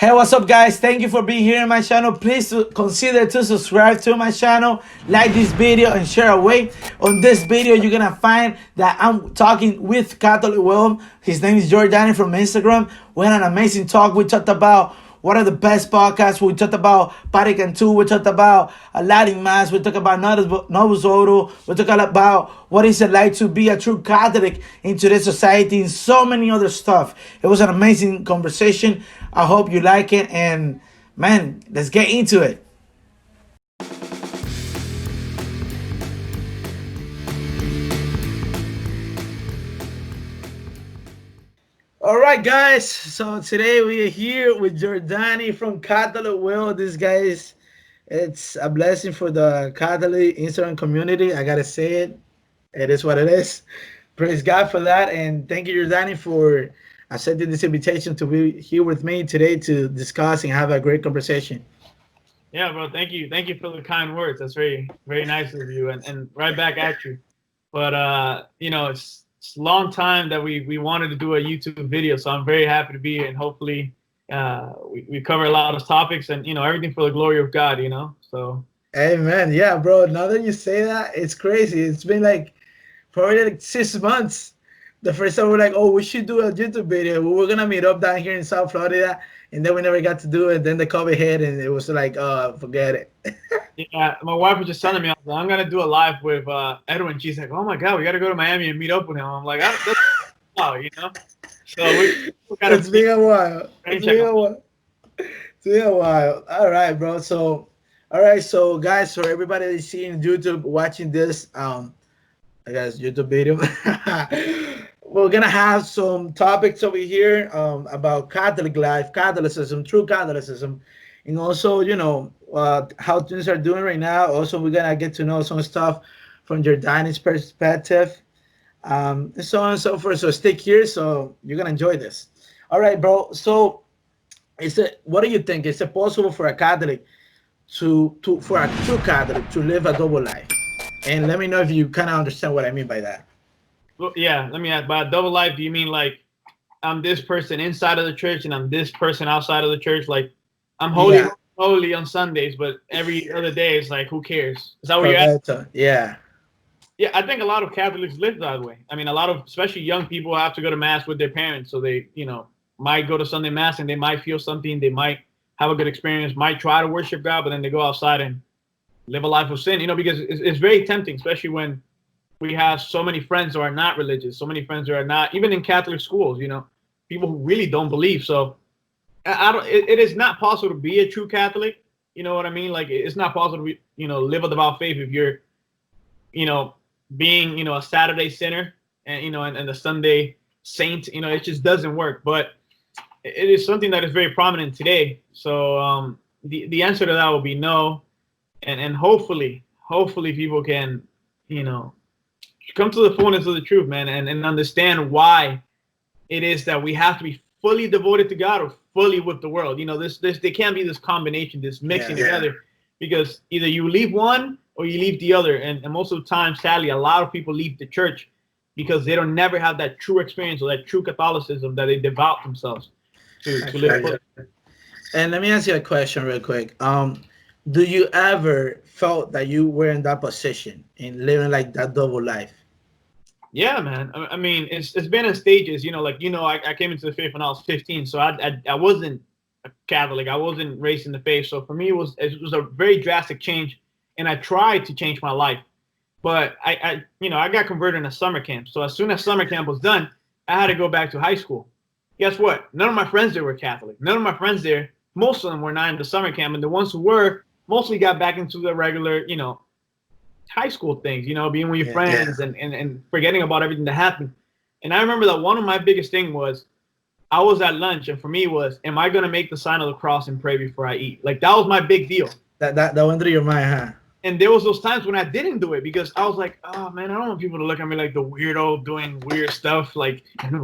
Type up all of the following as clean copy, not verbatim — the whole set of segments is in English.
Hey, what's up, guys? Thank you for being here in my channel. Please consider to subscribe to my channel, like this video, and share away. On this video, you're gonna find that I'm talking with Catholic Will. His name is Yordany from Instagram. We had an amazing talk. We talked about what are the best podcasts. We talked about Vatican II. We talked about a Latin Mass. We talked about Novus Ordo. We talked about what is it like to be a true Catholic in today's society and so many other stuff. It was an amazing conversation. I hope you like it. And man, let's get into it. All right, guys. So today we are here with Yordany from Catholic Will. This guys, it's a blessing for the Catholic Instagram community. I gotta say it. It is what it is. Praise God for that, and thank you, Yordany, for accepting this invitation to be here with me today to discuss and have a great conversation. Yeah, bro. Thank you for the kind words. That's very nice of you, and right back at you. But it's a long time that we wanted to do a YouTube video, so I'm very happy to be here, and hopefully, we cover a lot of topics, and everything for the glory of God. So. Amen. Yeah, bro. Now that you say that, it's crazy. It's been like probably like 6 months. The first time we're like, oh, we should do a YouTube video. We were gonna meet up down here in South Florida, and then we never got to do it. Then the COVID hit, and it was like, oh, forget it. Yeah, my wife was just telling me, I'm gonna do a live with Edwin. She's like, oh my God, we got to go to Miami and meet up with him. I'm like, So we gotta. It's been a while. It's been a while. It's been a while. All right, bro. So, all right, so guys, for everybody that's seeing YouTube, watching this, I guess YouTube video. We're gonna have some topics over here about Catholic life, Catholicism, true Catholicism, and also how things are doing right now. Also, we're gonna get to know some stuff from Jordany's perspective, and so on and so forth. So stick here, so you're gonna enjoy this. All right, bro. So, what do you think? Is it possible for a Catholic for a true Catholic to live a double life? And let me know if you kind of understand what I mean by that. Well, yeah, let me ask. By double life, do you mean like I'm this person inside of the church and I'm this person outside of the church? Like I'm holy on Sundays, but every other day it's like, who cares? Is that what you're asking? Yeah. Yeah, I think a lot of Catholics live that way. I mean, a lot of, especially young people, have to go to mass with their parents, so they, might go to Sunday mass and they might feel something, they might have a good experience, might try to worship God, but then they go outside and live a life of sin, because it's very tempting, especially when we have so many friends who are not religious, so many friends who are not, even in Catholic schools, people who really don't believe. So it is not possible to be a true Catholic. You know what I mean? Like, it's not possible to be, live a devout faith if you're, being, a Saturday sinner and, and the Sunday saint. It just doesn't work. But it is something that is very prominent today. So the answer to that will be no. And hopefully people can, come to the fullness of the truth, man, and understand why it is that we have to be fully devoted to God or fully with the world. There can't be this combination, this mixing together, because either you leave one or you leave the other. And most of the time, sadly, a lot of people leave the church because they don't never have that true experience or that true Catholicism that they devout themselves to live. And let me ask you a question real quick. Do you ever felt that you were in that position in living like that double life? Yeah, man. I mean, it's been in stages. I came into the faith when I was 15, so I wasn't a Catholic. I wasn't raised in the faith. So for me, it was a very drastic change, and I tried to change my life, but I got converted in a summer camp. So as soon as summer camp was done, I had to go back to high school. Guess what? None of my friends there were Catholic. None of my friends there, most of them were not in the summer camp, and the ones who were mostly got back into the regular, high school things, being with your friends and forgetting about everything that happened. And I remember that one of my biggest thing was I was at lunch, and for me was, am I going to make the sign of the cross and pray before I eat? Like, that was my big deal. That went through your mind, huh? And there was those times when I didn't do it because I was like, oh man, I don't want people to look at me like the weirdo doing weird stuff. Like, and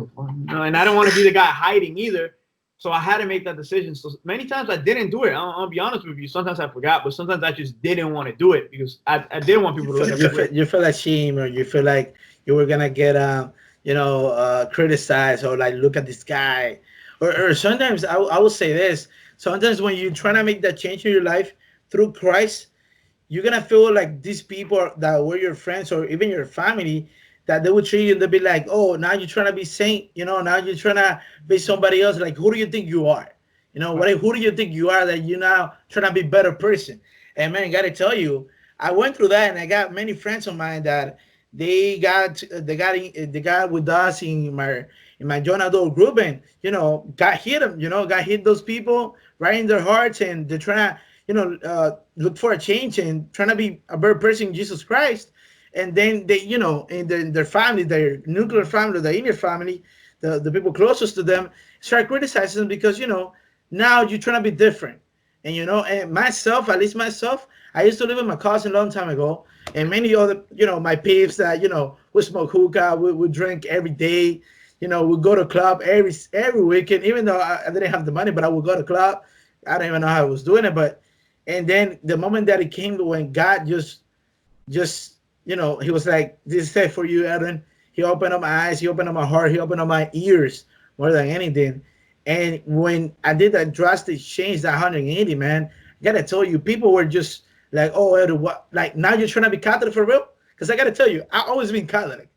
I don't want to be the guy hiding either. So I had to make that decision. So many times I didn't do it. I'll be honest with you. Sometimes I forgot, but sometimes I just didn't want to do it because I didn't want people to look at me. You feel ashamed, or you feel like you were gonna get criticized, or like, look at this guy, or sometimes I will say this: sometimes when you're trying to make that change in your life through Christ, you're gonna feel like these people that were your friends or even your family, that they would treat you and they'll be like, oh, now you're trying to be saint, now you're trying to be somebody else. Like, who do you think you are? Right. Who do you think you are that you're now trying to be a better person? And man, I gotta tell you, I went through that, and I got many friends of mine that they got with us in my young adult group, and got hit them, got hit those people right in their hearts, and they're trying to look for a change and trying to be a better person in Jesus Christ. And then they, in their family, their nuclear family, the immediate family, the people closest to them, start criticizing them because, now you're trying to be different. And myself, at least myself, I used to live with my cousin a long time ago, and many other, my peeps that, we smoke hookah, we drink every day, we go to club every weekend, even though I didn't have the money, but I would go to club. I don't even know how I was doing it, but and then the moment that it came to when God just he was like, this is it for you, Edwin. He opened up my eyes, he opened up my heart, he opened up my ears more than anything. And when I did that drastic change, that 180, man, I gotta tell you, people were just like, oh, Edwin, what? Like, now you're trying to be Catholic for real? Because I gotta tell you, I always been Catholic.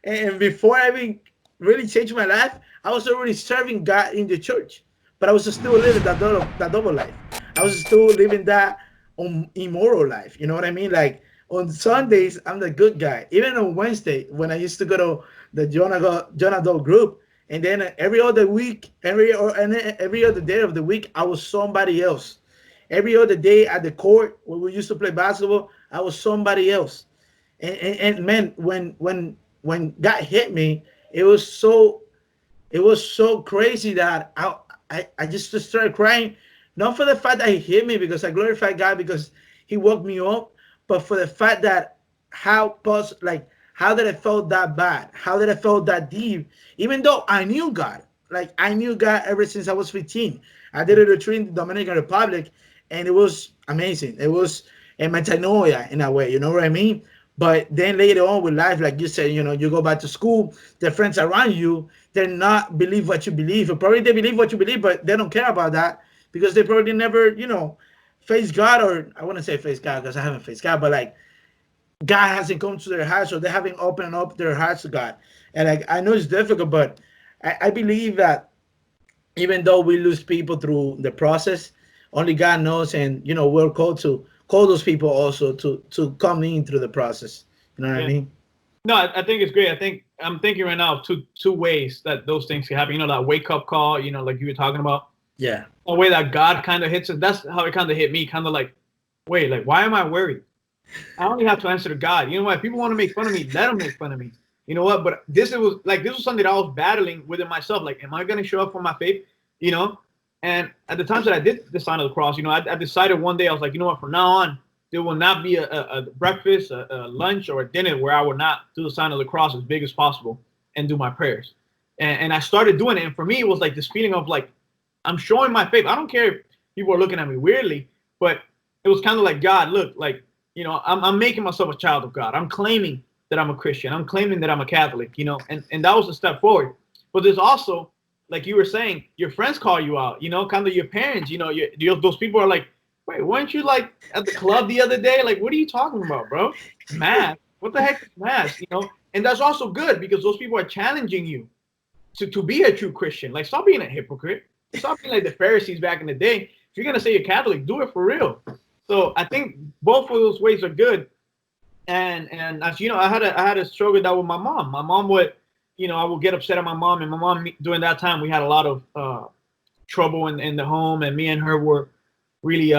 And before I even really changed my life, I was already serving God in the church. But I was still living that double life. I was still living that immoral life. You know what I mean? Like on Sundays, I'm the good guy. Even on Wednesday, when I used to go to the John Adult group, and then every other week, every other day of the week, I was somebody else. Every other day at the court where we used to play basketball, I was somebody else. And man, when God hit me, it was so crazy that I just started crying, not for the fact that he hit me because I glorify God because he woke me up, but for the fact that how did I felt that bad? How did I felt that deep? Even though I knew God, like I knew God ever since I was 15. I did a retreat in the Dominican Republic, and it was amazing. It was a metanoia in a way, you know what I mean? But then later on with life, like you said, you go back to school, the friends around you, they're not believe what you believe. Or probably they believe what you believe, but they don't care about that because they probably never, face God, or I wouldn't say face God because I haven't faced God, but like God hasn't come to their hearts, or they haven't opened up their hearts to God. And like I know it's difficult, but I believe that even though we lose people through the process, only God knows, and we're called to call those people also to come in through the process. You know what I Yeah. mean? No, I think it's great. I think I'm thinking right now of two ways that those things can happen. That wake up call, like you were talking about. Yeah. A way that God kind of hits us. That's how it kind of hit me. Kind of like, wait, like, why am I worried? I only have to answer to God. You know what? If people want to make fun of me, let them make fun of me. You know what? But this was something that I was battling within myself. Like, am I going to show up for my faith? And at the times that I did the sign of the cross, I decided one day, I was like, you know what? From now on, there will not be a breakfast, a lunch, or a dinner where I will not do the sign of the cross as big as possible and do my prayers. And I started doing it. And for me, it was like this feeling of like, I'm showing my faith. I don't care if people are looking at me weirdly, but it was kind of like, God, look, like, I'm making myself a child of God. I'm claiming that I'm a Christian. I'm claiming that I'm a Catholic, and that was a step forward. But there's also, like you were saying, your friends call you out, kind of your parents, those people are like, wait, weren't you like at the club the other day? Like, what are you talking about, bro? Mass. What the heck is mass? And that's also good because those people are challenging you to be a true Christian. Like, stop being a hypocrite. Stop being like the Pharisees back in the day. If you're going to say you're Catholic, do it for real. So I think both of those ways are good. And as you know, I had a struggle that with my mom. My mom would, I would get upset at my mom, and my mom during that time we had a lot of trouble in the home, and me and her were really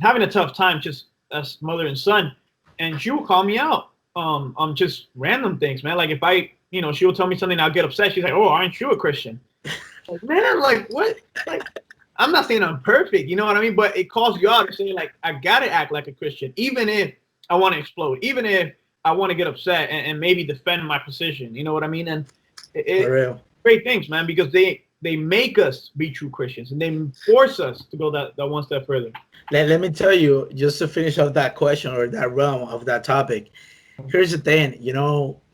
having a tough time just as mother and son. And she would call me out on just random things, man. Like if she would tell me something, I'll get upset. She's like, "Oh, aren't you a Christian?" Like, man, like what? Like, I'm not saying I'm perfect, you know what I mean? But it calls you out and saying like, I gotta act like a Christian, even if I want to explode, even if I want to get upset and maybe defend my position, you know what I mean? And For real. great things, man, because they make us be true Christians and they force us to go that one step further. Let me tell you, just to finish off that question or that realm of that topic. Here's the thing,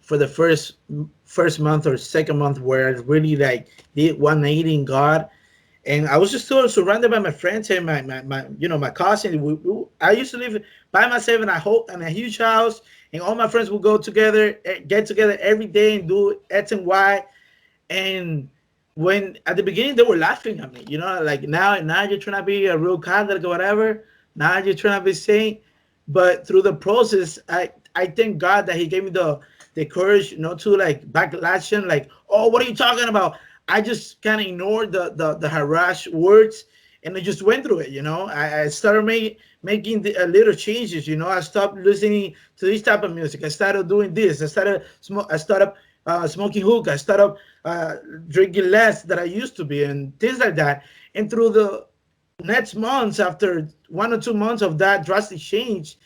for the first month or second month where I really like did 180 in God, And I was just sort of surrounded by my friends and my cousin. I used to live by myself in a huge house, and all my friends would go together, get together every day and do X and Y. And when at the beginning they were laughing at me, like now you're trying to be a real Catholic or whatever. Now you're trying to be saint. But through the process, I thank God that He gave me the courage not to like backlash and like, oh, what are you talking about? I just kind of ignored the harass words, and I just went through it. I started making little changes. I stopped listening to this type of music. I started doing this. I started smoking hookah. I started drinking less than I used to be, and things like that. And through the next months, after 1 or 2 months of that drastic change,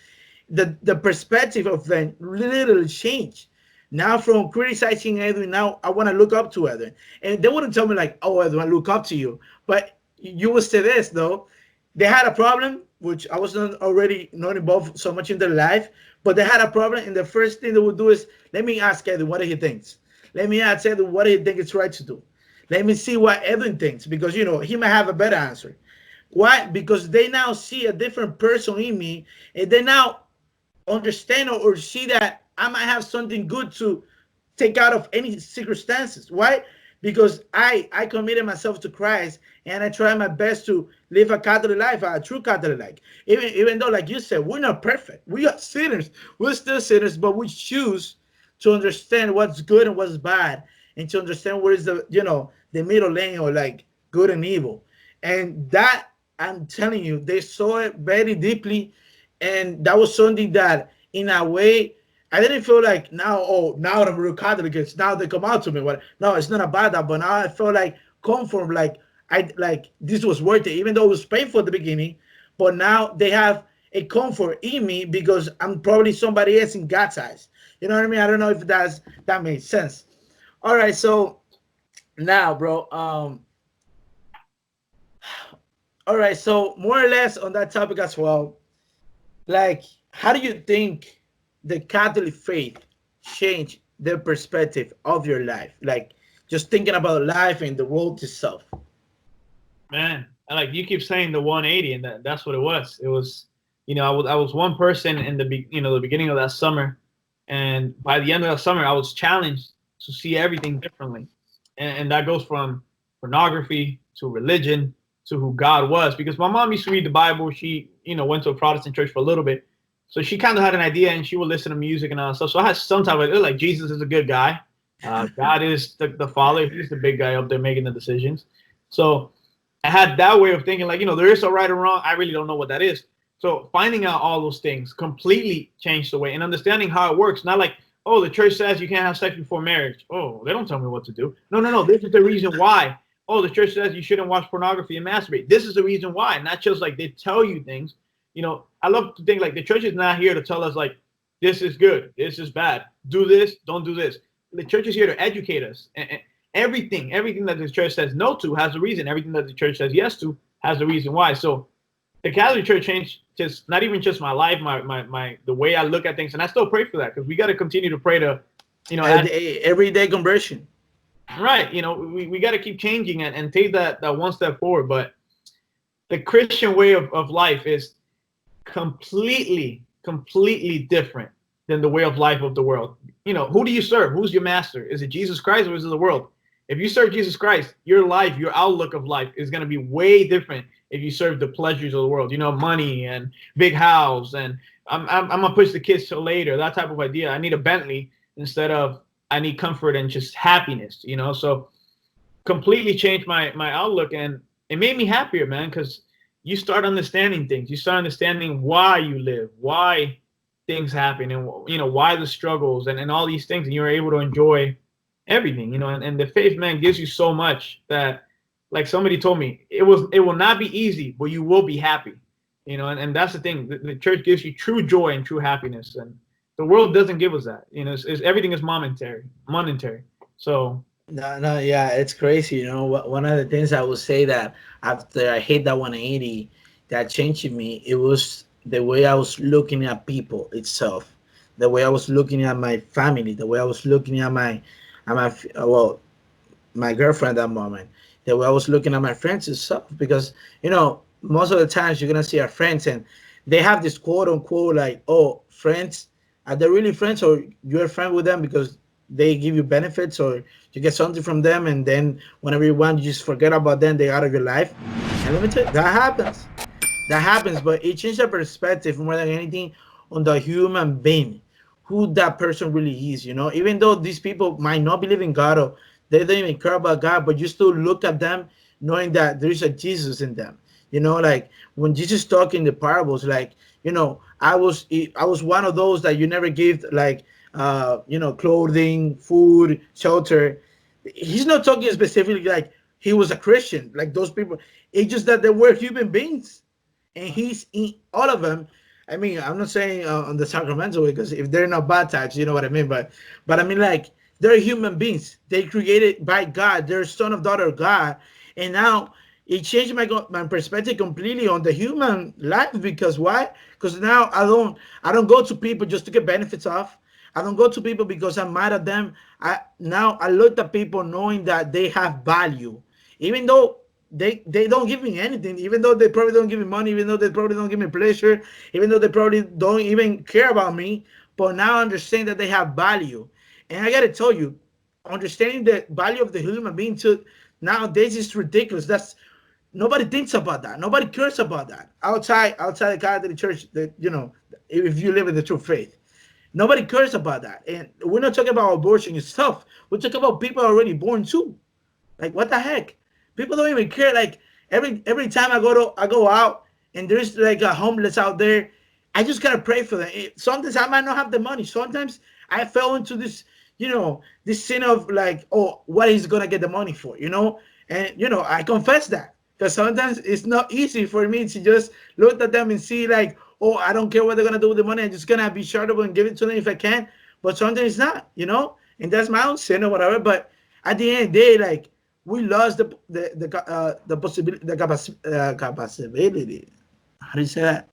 the perspective of them literally changed. Now from criticizing Edwin, now I want to look up to Edwin. And they wouldn't tell me like, oh, Edwin, I look up to you. But you would say this though. They had a problem, which I was not involved so much in their life, but they had a problem, and the first thing they would do is, let me ask Edwin what he thinks. Let me ask Edwin what he thinks it's right to do. Let me see what Edwin thinks, because he might have a better answer. Why? Because they now see a different person in me, and they now understand or see that I might have something good to take out of any circumstances. Why? Because I committed myself to Christ, and I try my best to live a Catholic life, a true Catholic life. Even though, like you said, we're not perfect. We are sinners. We're still sinners, but we choose to understand what's good and what's bad, and to understand what is the middle lane, or like good and evil. And that, I'm telling you, they saw it very deeply, and that was something that, in a way, I didn't feel like now I'm a real Catholic. It's now they come out to me. No, it's not about that. But now I feel like comfort, like this was worth it, even though it was painful at the beginning. But now they have a comfort in me, because I'm probably somebody else in God's eyes. You know what I mean? I don't know if that makes sense. All right, so now, bro. All right, so more or less on that topic as well. Like, how do you think the Catholic faith changed the perspective of your life? Like, just thinking about life and the world itself. Man, like you keep saying the 180, and that's what it was. It was, I was one person in the beginning of that summer, and by the end of that summer, I was challenged to see everything differently, and that goes from pornography to religion to who God was. Because my mom used to read the Bible. She, went to a Protestant church for a little bit, so she kind of had an idea, and she would listen to music and all that stuff. So I had some type of like Jesus is a good guy, God is the Father. He's the big guy up there making the decisions. So I had that way of thinking, like, there is a right or wrong. I really don't know what that is. So finding out all those things completely changed the way, and understanding how it works. Not like, oh, the church says you can't have sex before marriage. Oh, they don't tell me what to do. No. This is the reason why. Oh, the church says you shouldn't watch pornography and masturbate. This is the reason why. Not just like they tell you things. I love to think like the church is not here to tell us like, this is good, this is bad, do this, don't do this. The church is here to educate us. And everything that the church says no to has a reason. Everything that the church says yes to has a reason why. So the Catholic Church changed just not even just my life, my the way I look at things, and I still pray for that, because we got to continue to pray to, everyday conversion. Right. We got to keep changing and take that one step forward. But the Christian way of life is completely different than the way of life of the world. Who do you serve? Who's your master? Is it Jesus Christ, or is it the world? If you serve Jesus Christ, your life, your outlook of life is going to be way different if you serve the pleasures of the world. Money and big house, and I'm gonna push the kids till later. That type of idea. I need a Bentley instead of I need comfort and just happiness. So completely changed my outlook, and it made me happier, man, because you start understanding things. You start understanding why you live, why things happen, and why the struggles and all these things, and you're able to enjoy everything. And the faith, man, gives you so much that, like somebody told me, it will not be easy, but you will be happy. And that's the thing. The church gives you true joy and true happiness, and the world doesn't give us that. Everything is monetary. So No, yeah, it's crazy. One of the things I would say that after I hit that 180, that changed me, it was the way I was looking at people itself, the way I was looking at my family, the way I was looking at my girlfriend at that moment. the way I was looking at my friends and stuff. Because most of the times you're gonna see our friends and they have this quote unquote like, oh, friends, are they really friends, or you're a friend with them because they give you benefits or you get something from them, and then whenever you want, you just forget about them, they out of your life. And let me tell you, that happens. That happens, but it changes the perspective more than anything on the human being, who that person really is. Even though these people might not believe in God or they don't even care about God, but you still look at them knowing that there is a Jesus in them. Like when Jesus talk in the parables, like I was one of those that you never give, like clothing, food, shelter. He's not talking specifically like he was a Christian, like those people. It's just that they were human beings, and he's in all of them. I mean, I'm not saying on the sacramental way, because if they're not baptized, you know what I mean. But I mean, like, they're human beings. They created by God. They're son of daughter of God, and now it changed my perspective completely on the human life. Because why? Because now I don't go to people just to get benefits off. I don't go to people because I'm mad at them. I look at people knowing that they have value, even though they don't give me anything, even though they probably don't give me money, even though they probably don't give me pleasure, even though they probably don't even care about me. But now I understand that they have value. And I gotta tell you, understanding the value of the human being too nowadays is ridiculous. That's Nobody thinks about that. Nobody cares about that outside the Catholic Church. That if you live in the true faith, nobody cares about that. And we're not talking about abortion and stuff. We're talking about people already born too. Like, what the heck? People don't even care. Like, every time I go out and there's like a homeless out there, I just gotta pray for them. Sometimes I might not have the money. Sometimes I fell into this sin of like, oh, what he's gonna get the money for, and I confess that, because sometimes it's not easy for me to just look at them and see like, oh, I don't care what they're gonna do with the money. I'm just gonna be charitable and give it to them if I can. But sometimes it's not, and that's my own sin or whatever. But at the end of the day, like, we lost the possibility, the capacity. How do you say that?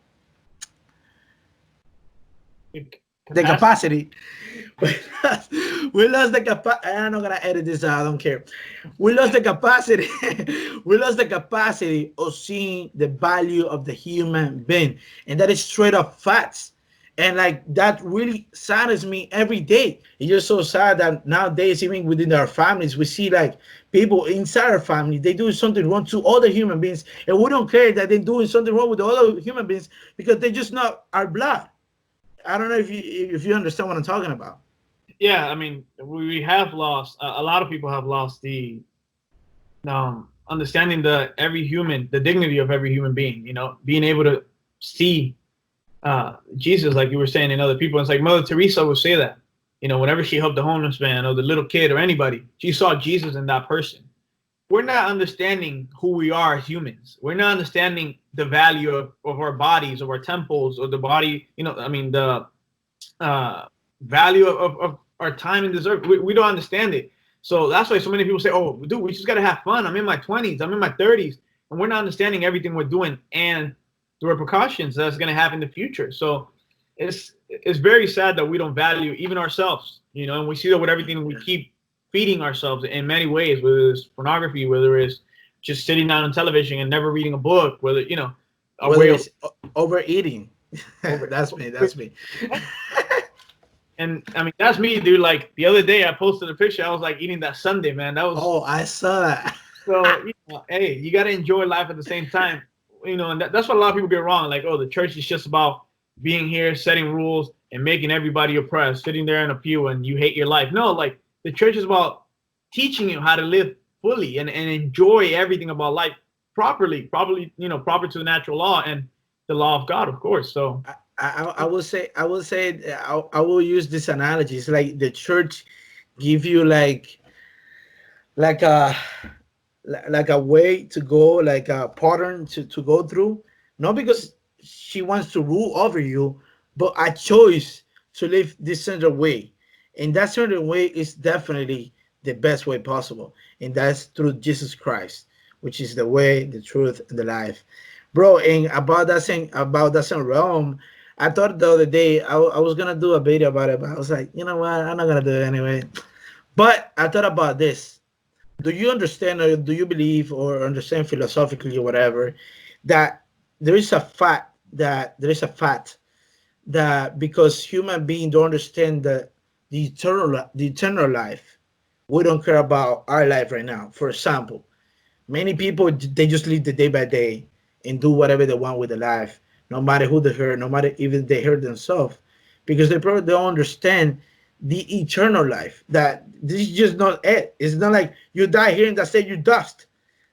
The capacity. We lost the capacity. I'm not gonna edit this out. I don't care. We lost the capacity. We lost the capacity of seeing the value of the human being, and that is straight up facts. And like, that really saddens me every day. It's just so sad that nowadays, even within our families, we see like people inside our family, they doing something wrong to other human beings, and we don't care that they're doing something wrong with the other human beings because they're just not our blood. I don't know if you understand what I'm talking about. Yeah, I mean, we have lost. A lot of people have lost the understanding the dignity of every human being. Being able to see Jesus, like you were saying, in other people. It's like Mother Teresa would say that. Whenever she helped the homeless man or the little kid or anybody, she saw Jesus in that person. We're not understanding who we are as humans. We're not understanding the value of our bodies, of our temples, or the body. The value of our time in this earth. We don't understand it. So that's why so many people say, oh, dude, we just got to have fun. I'm in my 20s. I'm in my 30s. And we're not understanding everything we're doing and the repercussions that's going to have in the future. So it's very sad that we don't value even ourselves, and we see that with everything we keep feeding ourselves in many ways, whether it's pornography, whether it's just sitting down on television and never reading a book, whether it's overeating. That's me. And I mean, that's me, dude. Like, the other day I posted a picture, I was like eating that sundae, man. That was, oh, I saw that. So hey, you got to enjoy life at the same time, and that's what a lot of people get wrong. Like, oh, the church is just about being here, setting rules, and making everybody oppressed, sitting there in a pew, and you hate your life. No, like, the church is about teaching you how to live fully and enjoy everything about life properly, proper to the natural law and the law of God, of course. So I will say I will use this analogy. It's like the church give you like a way to go, like a pattern to go through, not because she wants to rule over you, but a choice to live this certain way. And that certain way is definitely the best way possible, and that's through Jesus Christ, which is the way, the truth, and the life, bro. And about that same realm, I thought the other day I was gonna do a video about it, but I was like, you know what, I'm not gonna do it anyway. But I thought about this. do you understand, or do you believe or understand philosophically or whatever, that there is a fact that because human beings don't understand the eternal life, we don't care about our life right now. For example, many people, they just live the day by day and do whatever they want with their life, no matter who they hurt, no matter even they hurt themselves, because they probably don't understand the eternal life. That this is just not it. It's not like you die here and that's it, you dust.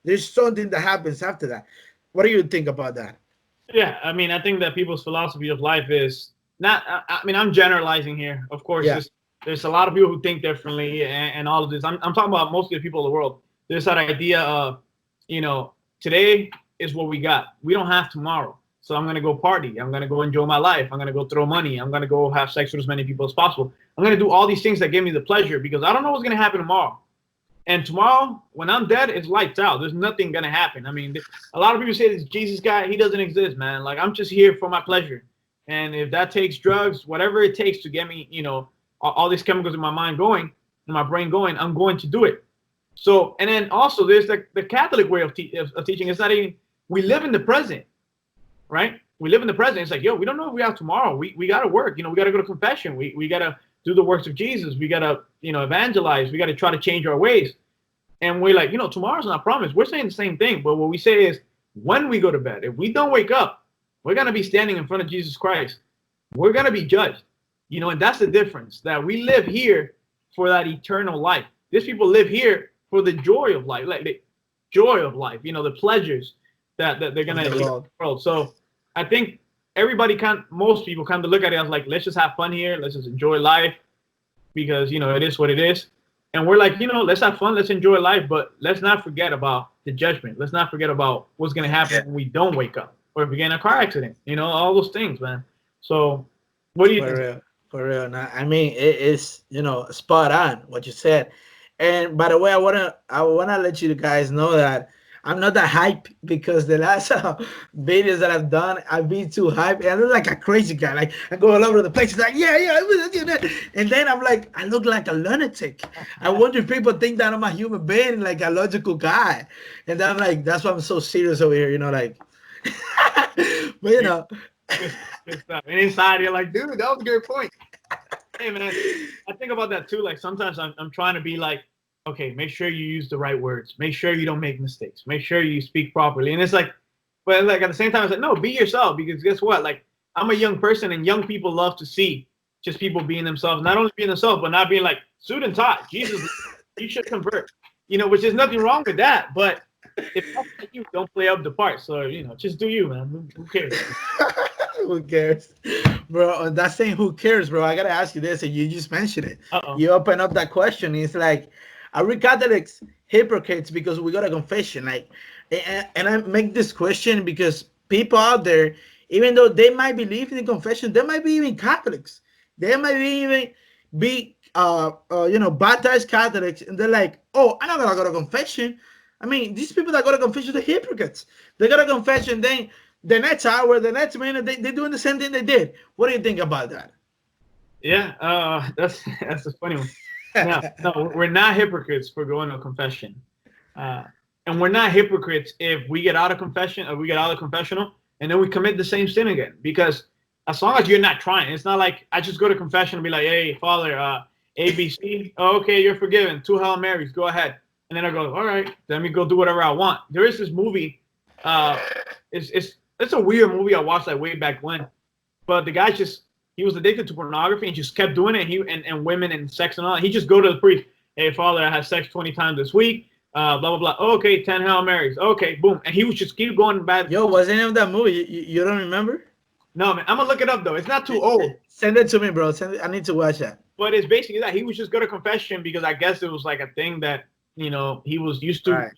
There's something that happens after that. What do you think about that? Yeah, I mean, I think that people's philosophy of life is not. I mean, I'm generalizing here. Of course, Yeah. there's a lot of people who think differently, and all of this. I'm talking about mostly the people of the world. There's that idea of, today is what we got. We don't have tomorrow, so I'm gonna go party. I'm gonna go enjoy my life. I'm gonna go throw money. I'm gonna go have sex with as many people as possible. I'm gonna do all these things that give me the pleasure because I don't know what's gonna happen tomorrow. And tomorrow, when I'm dead, it's lights out. There's nothing gonna happen. I mean, a lot of people say this Jesus guy, he doesn't exist, man. Like, I'm just here for my pleasure. And if that takes drugs, whatever it takes to get me, all these chemicals in my mind going, in my brain going, I'm going to do it. So, and then also there's the Catholic way of teaching. It's not even, we live in the present, right? We live in the present. It's like, yo, we don't know if we have tomorrow. We got to work. We got to go to confession. We got to do the works of Jesus. We got to, evangelize. We got to try to change our ways. And we're like, tomorrow's not promised. We're saying the same thing. But what we say is when we go to bed, if we don't wake up, we're going to be standing in front of Jesus Christ. We're going to be judged. And that's the difference, that we live here for that eternal life. These people live here for the joy of life, like the joy of life, the pleasures that they're going to take in the world. So I think most people kind of look at it as like, let's just have fun here. Let's just enjoy life because, it is what it is. And we're like, let's have fun. Let's enjoy life. But let's not forget about the judgment. Let's not forget about what's going to happen when we don't wake up or if we get in a car accident, all those things, man. So what do you think? Real. For real. Now, I mean, it is, spot on what you said. And by the way, I wanna let you guys know that I'm not that hype because the last videos that I've done, I've been too hype. And I look like a crazy guy. Like, I go all over the place. Like, yeah. And then I'm like, I look like a lunatic. I wonder if people think that I'm a human being, like a logical guy. And then I'm like, that's why I'm so serious over here, like. But Good stuff. And inside, you're like, dude, that was a great point. Hey, man, I think about that too. Like, sometimes I'm trying to be like, okay, make sure you use the right words. Make sure you don't make mistakes. Make sure you speak properly. And it's like, but like at the same time, it's like, no, be yourself, because guess what? Like, I'm a young person, and young people love to see just people being themselves, not only being themselves, but not being like suit and tie. Jesus, you should convert. Which is nothing wrong with that. But if that's like you, don't play up the part. So just do you, man. Who cares? Who cares, bro? That's saying who cares, bro. I gotta ask you this, and you just mentioned it. Uh-oh. You open up that question. It's like, are we Catholics hypocrites because we got a confession? Like, and I make this question because people out there, even though they might believe in the confession, they might be even Catholics. They might even be baptized Catholics, and they're like, oh, I'm not gonna go to confession. I mean, these people that go to confession, they're hypocrites. They go to confession, then the next hour, the next minute, they're doing the same thing they did. What do you think about that? Yeah, that's a funny one. No, we're not hypocrites for going to confession. And we're not hypocrites if we get out of confession or we get out of confessional and then we commit the same sin again. Because as long as you're not trying, it's not like I just go to confession and be like, hey, Father, ABC, oh, okay, you're forgiven. 2 Hail Marys, go ahead. And then I go, all right, let me go do whatever I want. There is this movie. It's a weird movie I watched like way back when. But the guy he was addicted to pornography and just kept doing it. And women and sex and all. He just go to the priest. Hey, Father, I had sex 20 times this week. Blah, blah, blah. Okay, 10 Hail Marys. Okay, boom. And he would just keep going back. Yo, what's the name of that movie? You don't remember? No, man. I'm going to look it up, though. It's not too old. Send it to me, bro. I need to watch that. But it's basically that. He was just go to confession because I guess it was like a thing that, he was used to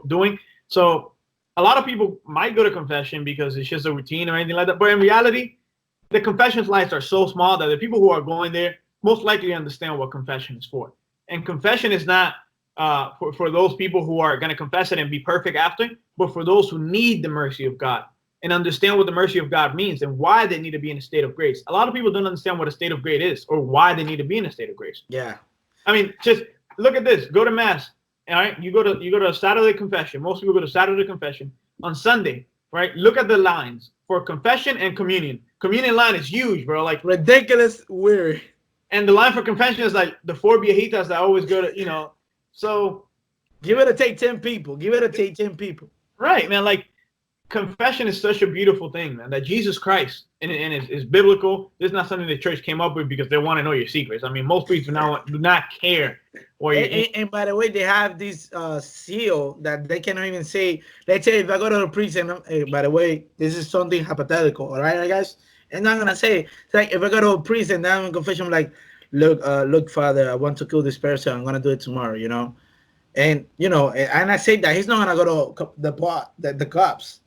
doing. So a lot of people might go to confession because it's just a routine or anything like that. But in reality, the confession lights are so small that the people who are going there most likely understand what confession is for. And confession is not for those people who are going to confess it and be perfect after, but for those who need the mercy of God and understand what the mercy of God means and why they need to be in a state of grace. A lot of people don't understand what a state of grace is or why they need to be in a state of grace. Yeah. I mean, just look at this. Go to Mass. All right, you go to a Saturday confession. Most people go to Saturday confession. On Sunday, right? Look at the lines for confession and communion. Communion line is huge, bro. Like ridiculous, weird. And the line for confession is like the four viejitas that always go to, So give it a take 10 people. Give it a take 10 people. Right, man. Like confession is such a beautiful thing, man. That Jesus Christ and is biblical. This is not something the church came up with because they want to know your secrets. I mean, most people do not care. And by the way, they have this seal that they cannot even say. Let's say if I go to the priest and hey, by the way, this is something hypothetical, all right, guys? I'm not gonna say it's like if I go to a priest and I'm in confession, I'm like, look, Father, I want to kill this person. I'm gonna do it tomorrow, and and I say that he's not gonna go to the cops.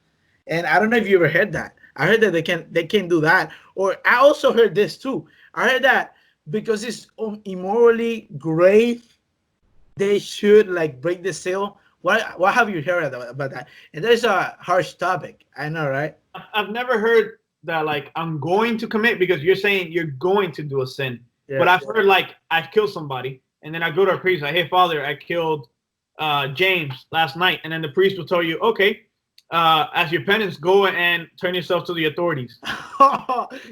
And I don't know if you ever heard that. I heard that they can't do that. Or I also heard this too. I heard that because it's immorally grave, they should like break the seal. What have you heard about that? And there's a harsh topic. I know, right? I've never heard that like I'm going to commit because you're saying you're going to do a sin. Yeah, but I've heard like I've killed somebody and then I go to a priest like, hey, Father, I killed James last night. And then the priest will tell you, okay, as your penance, go and turn yourself to the authorities.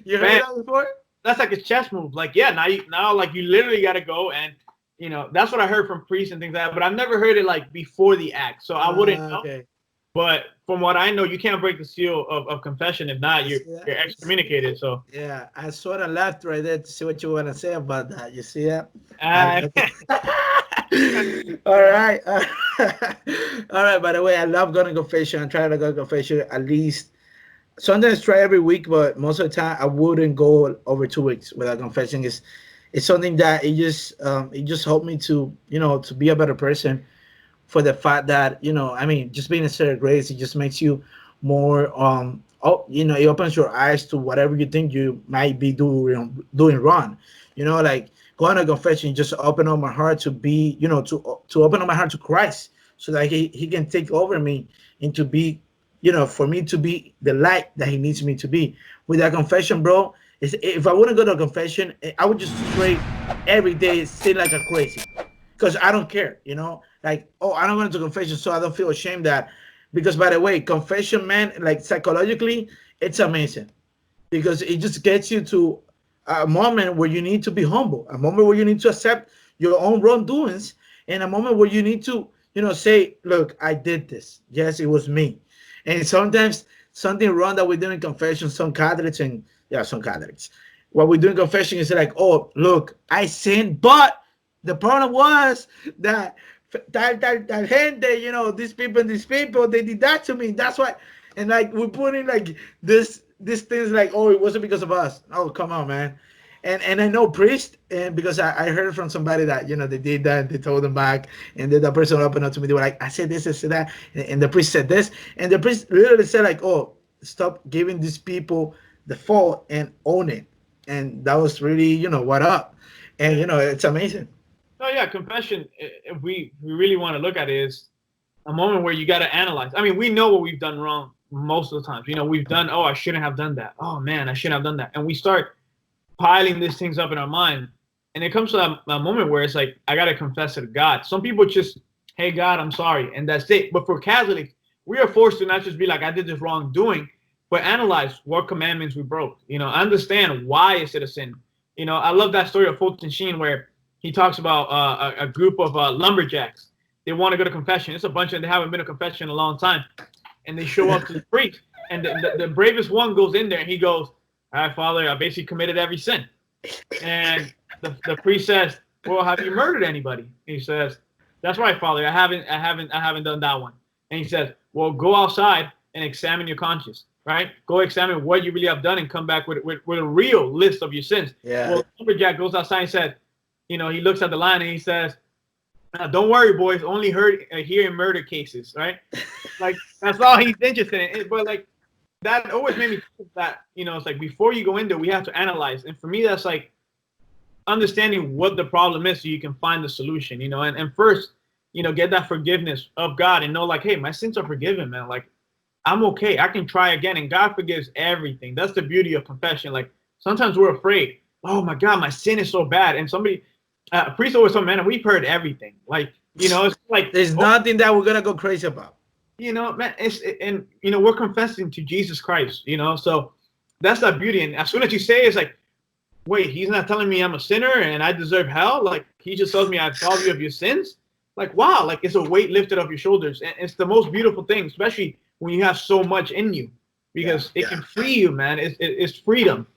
You heard that before? That's like a chess move. Like, yeah, now like you literally got to go and, that's what I heard from priests and things like that. But I've never heard it like before the act. So I wouldn't know. But from what I know, you can't break the seal of confession. If not, you're excommunicated. So yeah, I sort of laughed right there to see what you want to say about that. You see that? All right. All right. By the way, I love going to confession. I try to go to confession at least. Sometimes try every week, but most of the time I wouldn't go over 2 weeks without confessing. It's something that it just helped me to to be a better person. For the fact that I mean, just being a state of grace, it just makes you more it opens your eyes to whatever you think you might be doing wrong. Like going to confession, just open up my heart to be to open up my heart to Christ, so that he can take over me and to be for me to be the light that he needs me to be. With that confession, bro, if I wouldn't go to a confession, I would just straight every day sin like a crazy. Because I don't care, like, I don't go to confession, so I don't feel ashamed that. Because by the way, confession, man, like psychologically, it's amazing because it just gets you to a moment where you need to be humble, a moment where you need to accept your own wrongdoings, and a moment where you need to, say, look, I did this. Yes, it was me. And sometimes something wrong that we do in confession, some Catholics, what we do in confession is like, oh, look, I sinned, but the problem was that gente, these people, they did that to me. That's why. And like we put in like this things like, oh, it wasn't because of us. Oh, come on, man. And I know priest, and because I heard from somebody that they did that, and they told them back, and then the person opened up to me. They were like, I said this, I said that, and the priest said this, and the priest literally said like, oh, stop giving these people the fault and own it. And that was really what up, and it's amazing. Oh yeah, confession, if we really want to look at it, is a moment where you got to analyze. I mean, we know what we've done wrong most of the times. We've done, I shouldn't have done that. Oh man, I shouldn't have done that. And we start piling these things up in our mind. And it comes to that moment where it's like, I got to confess it to God. Some people just, hey God, I'm sorry. And that's it. But for Catholics, we are forced to not just be like, I did this wrongdoing, but analyze what commandments we broke. Understand why is it a sin. I love that story of Fulton Sheen where he talks about a group of lumberjacks. They want to go to confession. It's a bunch of, they haven't been to confession in a long time. And they show up to the priest. And the bravest one goes in there and he goes, all right, Father, I basically committed every sin. And the priest says, well, have you murdered anybody? And he says, that's right, Father, I haven't done that one. And he says, well, go outside and examine your conscience, right? Go examine what you really have done and come back with a real list of your sins. Yeah. Well, the lumberjack goes outside and said, he looks at the line and he says, don't worry, boys, only here in murder cases, right? Like, that's all he's interested in. But, like, that always made me think that, it's like before you go in there, we have to analyze. And for me, that's like understanding what the problem is so you can find the solution, and first, get that forgiveness of God and know, like, hey, my sins are forgiven, man. Like, I'm okay. I can try again. And God forgives everything. That's the beauty of confession. Like, sometimes we're afraid. Oh, my God, my sin is so bad. And a priest always told me, man, we've heard everything. Like, You know, it's like, There's nothing that we're gonna go crazy about. you know, man, and you know, we're confessing to Jesus Christ, you know, so that's the beauty. And as soon as you say it, it's like, wait, he's not telling me I'm a sinner and I deserve hell. Like, he just tells me I absolve you of your sins. Like, wow, like it's a weight lifted off your shoulders. And it's the most beautiful thing, especially when you have so much in you, because it can free you, man. It's freedom.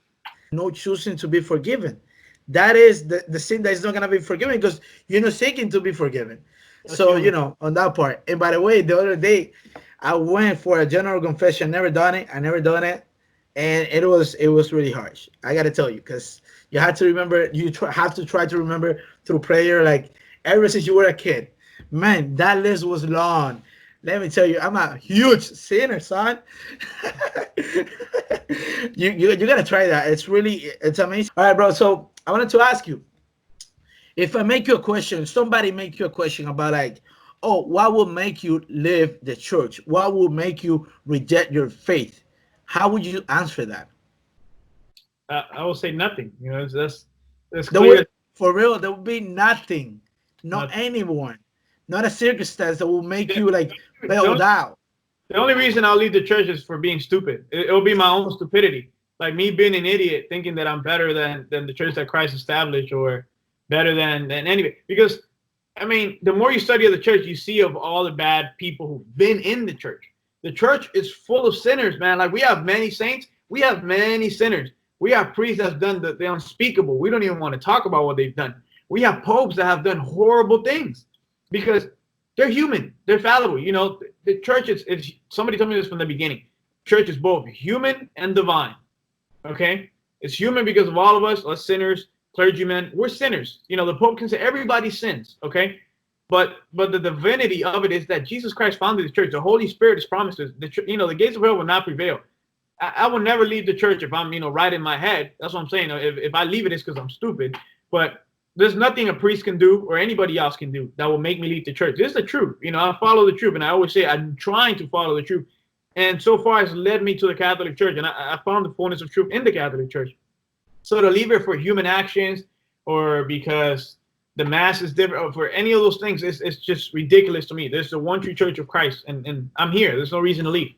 No choosing to be forgiven. That is the sin that is not gonna be forgiven because you're not seeking to be forgiven. That's So human. on that part. And by the way, the other day I went for a general confession. Never done it. I never done it, and it was really harsh. I gotta tell you, because you have to remember. Have to try to remember through prayer, like ever since you were a kid. Man, that list was long. Let me tell you, I'm a huge sinner, son. You gotta try that. It's amazing. All right, bro. So I wanted to ask you, if I make you a question, somebody make you a question about like, oh, what will make you leave the church? What will make you reject your faith? How would you answer that? I will say nothing. You know, that's There clear. would, for real, there would be nothing, not Nothing. anyone, not a circumstance that will make The, you like the bail only, out. the only reason I'll leave the church is for being stupid. It'll be my own stupidity, like me being an idiot, thinking that I'm better than the church that Christ established, or better than anybody. Because I mean, the more you study of the church, you see of all the bad people who've been in the church. The church is full of sinners, man. Like, we have many saints, we have many sinners. We have priests that's done the unspeakable. We don't even want to talk about what they've done. We have popes that have done horrible things because they're human, they're fallible. You know, the church is somebody told me this from the beginning. Church is both human and divine. Okay, it's human because of all of us sinners, clergymen. We're sinners. You know, the Pope can say everybody sins. Okay, but the divinity of it is that Jesus Christ founded the church. The Holy Spirit is promised us. The gates of hell will not prevail. I will never leave the church if I'm right in my head. That's what I'm saying. If I leave it's because I'm stupid. But there's nothing a priest can do or anybody else can do that will make me leave the church. This is the truth. I follow the truth, and I always say I'm trying to follow the truth. And so far, it's led me to the Catholic Church, and I found the fullness of truth in the Catholic Church. So to leave it for human actions or because the mass is different or for any of those things, it's just ridiculous to me. There's the one true Church of Christ, and I'm here. There's no reason to leave,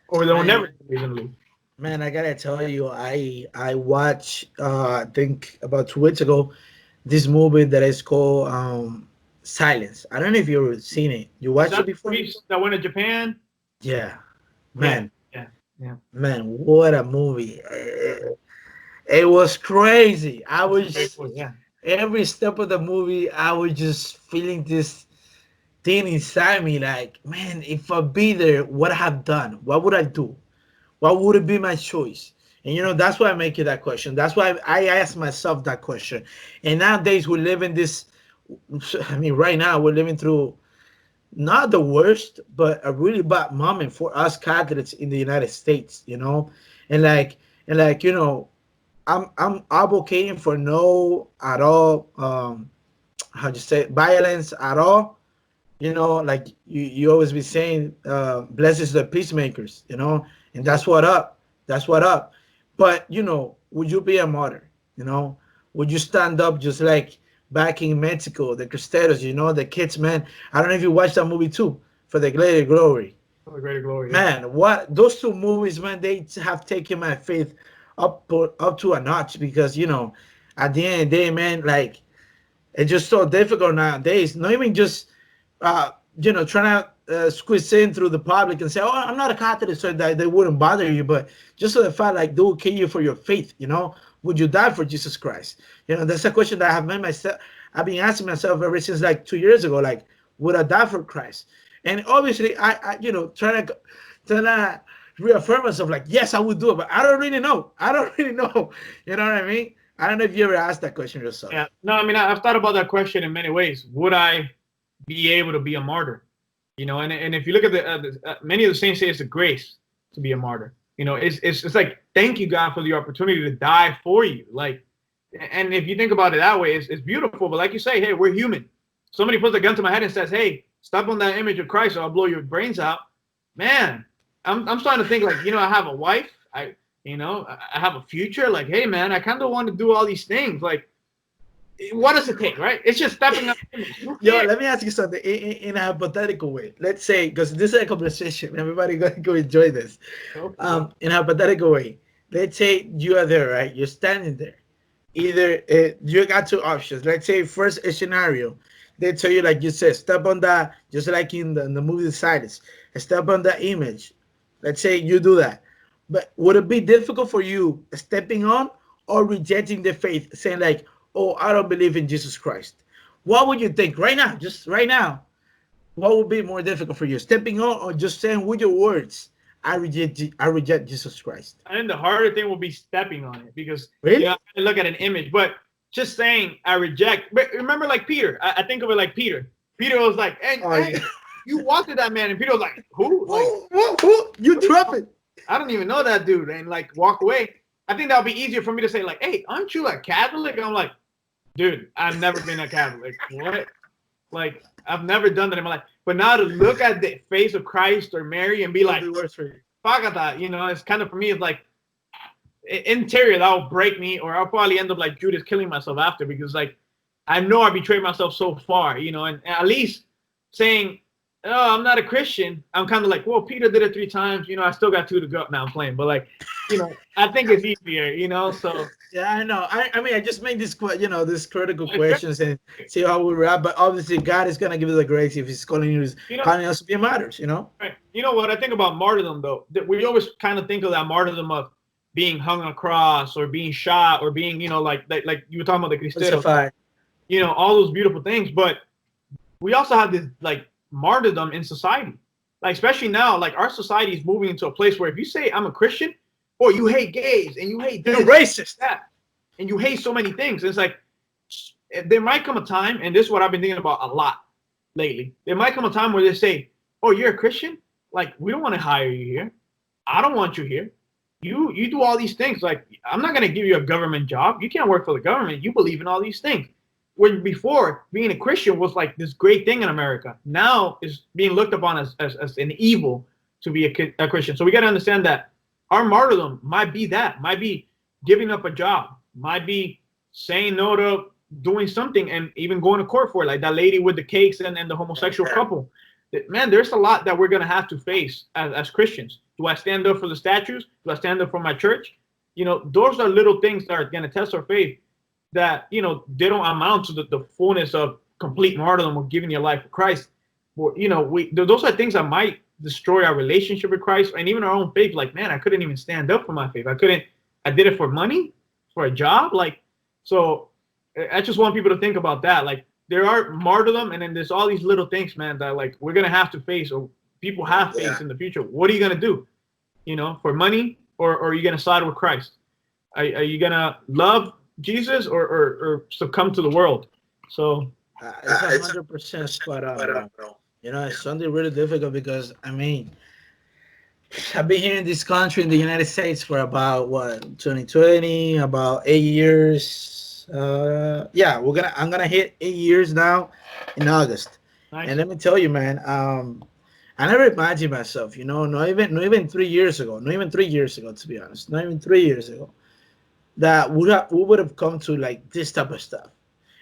or there will never Man, be a reason to leave. man, I gotta tell you, I watched I think about 2 weeks ago this movie that is called Silence. I don't know if you've seen it. You Is watched it that the before? priest that went to Japan? Yeah, Yeah, man, yeah, yeah. man, what a movie! It was crazy. I That's a great was point. Yeah. every step of the movie, I was just feeling this thing inside me, like, man, if I be there, what I have done? What would I do? What would it be my choice? And that's why I make you that question. That's why I ask myself that question. And nowadays we live in this. I mean, right now we're living through not the worst, but a really bad moment for us Catholics in the United States. And like I'm advocating for no at all. How do you say violence at all? Like you always be saying, blesses the peacemakers, and that's what up. That's what up. But would you be a martyr? Would you stand up just like back in Mexico, the Cristeros, the kids, man? I don't know if you watched that movie too, For the Greater Glory. For the greater glory. Yeah. Man, what those two movies, man, they have taken my faith up to a notch because at the end of the day, man, like it's just so difficult nowadays. Not even just trying to squeeze in through the public and say, "Oh, I'm not a Catholic," so that they wouldn't bother you. But just so the fact, like, they will kill you for your faith. Would you die for Jesus Christ? That's a question that I have made myself. I've been asking myself ever since like 2 years ago. Like, would I die for Christ? And obviously, I trying to reaffirm myself. Like, yes, I would do it, but I don't really know. I don't really know. You know what I mean? I don't know if you ever asked that question yourself. Yeah. No, I mean, I've thought about that question in many ways. Would I be able to be a martyr? And if you look at many of the saints say it's a grace to be a martyr. It's like, thank you, God, for the opportunity to die for you. Like, and if you think about it that way, it's beautiful. But like you say, hey, we're human. Somebody puts a gun to my head and says, hey, step on that image of Christ or I'll blow your brains out. Man, I'm starting to think like, I have a wife. I have a future. Like, hey, man, I kind of want to do all these things. Like, What does it take, right? It's just stepping up. You Yo, can't. let me ask you something in a hypothetical way. Let's say, because this is a conversation, everybody going to go enjoy this. Go for it. In a hypothetical way, let's say you are there, right? You're standing there. Either you got two options. Let's say first scenario, they tell you like you said, step on that, just like in the movie The Silence, step on that image. Let's say you do that, but would it be difficult for you stepping on or rejecting the faith, saying like, "Oh, I don't believe in Jesus Christ"? What would you think right now? Just right now, what would be more difficult for you, stepping on or just saying with your words, I reject Jesus Christ"? I think the harder thing will be stepping on it because Really? I look at an image, but just saying I reject. But remember, like Peter, I think of it like Peter. Peter was like, "Hey, Oh, hey, yeah. you walked with that man," and Peter was like, "Who? Like, Whoa, whoa, whoa. You drop it. I don't even know that dude," and like walk away. I think that would be easier for me to say, like, "Hey, aren't you a Catholic?" And I'm like, "Dude, I've never been a Catholic. What? Like, I've never done that in my life." But now to look at the face of Christ or Mary and be It'll like, be worse for you. "Fuck at that," it's kind of for me. It's like interior that will break me, or I'll probably end up like Judas, killing myself after because like I know I betrayed myself so far, and at least saying, "Oh, I'm not a Christian," I'm kind of like, "Well, Peter did it 3 times, I still got two to go." Now I'm playing, but like, I think it's easier, so Yeah, I know. I mean, I just made these critical questions and see how we wrap. But obviously, God is gonna give us the grace if He's you know, calling us to be martyrs. right. You know what I think about martyrdom though? That we always kind of think of that martyrdom of being hung on a cross or being shot or being, like you were talking about the Cristeros, Crucified. all those beautiful things. But we also have this like martyrdom in society. Like especially now, like our society is moving into a place where if you say I'm a Christian, or you hate gays and you hate You're this, racist. that, and you hate so many things. It's like there might come a time, and this is what I've been thinking about a lot lately. There might come a time where they say, "Oh, you're a Christian? Like we don't want to hire you here. I don't want you here. You do all these things. Like I'm not gonna give you a government job. You can't work for the government. You believe in all these things." When before being a Christian was like this great thing in America, now is being looked upon as an evil to be a Christian. So we got to understand that our martyrdom might be that, might be giving up a job, might be saying no to doing something and even going to court for it, like that lady with the cakes and the homosexual couple. Man, there's a lot that we're going to have to face as Christians. Do I stand up for the statues? Do I stand up for my church? Those are little things that are going to test our faith that they don't amount to the fullness of complete martyrdom or giving your life for Christ. Well, those are things that might destroy our relationship with Christ and even our own faith. Like, man, I couldn't even stand up for my faith. I did it for money, for a job. Like, so I just want people to think about that. Like, there are martyrdom, and then there's all these little things, man, that like we're gonna have to face, or people have faced in the future. What are you gonna do? For money, or are you gonna side with Christ? Are you gonna love Jesus or succumb to the world? So It's 100% spot on, bro. It's something really difficult because I mean, I've been here in this country in the United States for about what 2020, about 8 years. Yeah, I'm gonna hit 8 years now in August. And nice. let me tell you, man, I never imagined myself, not even 3 years ago, not even 3 years ago, to be honest, not even 3 years ago, that we would have come to like this type of stuff.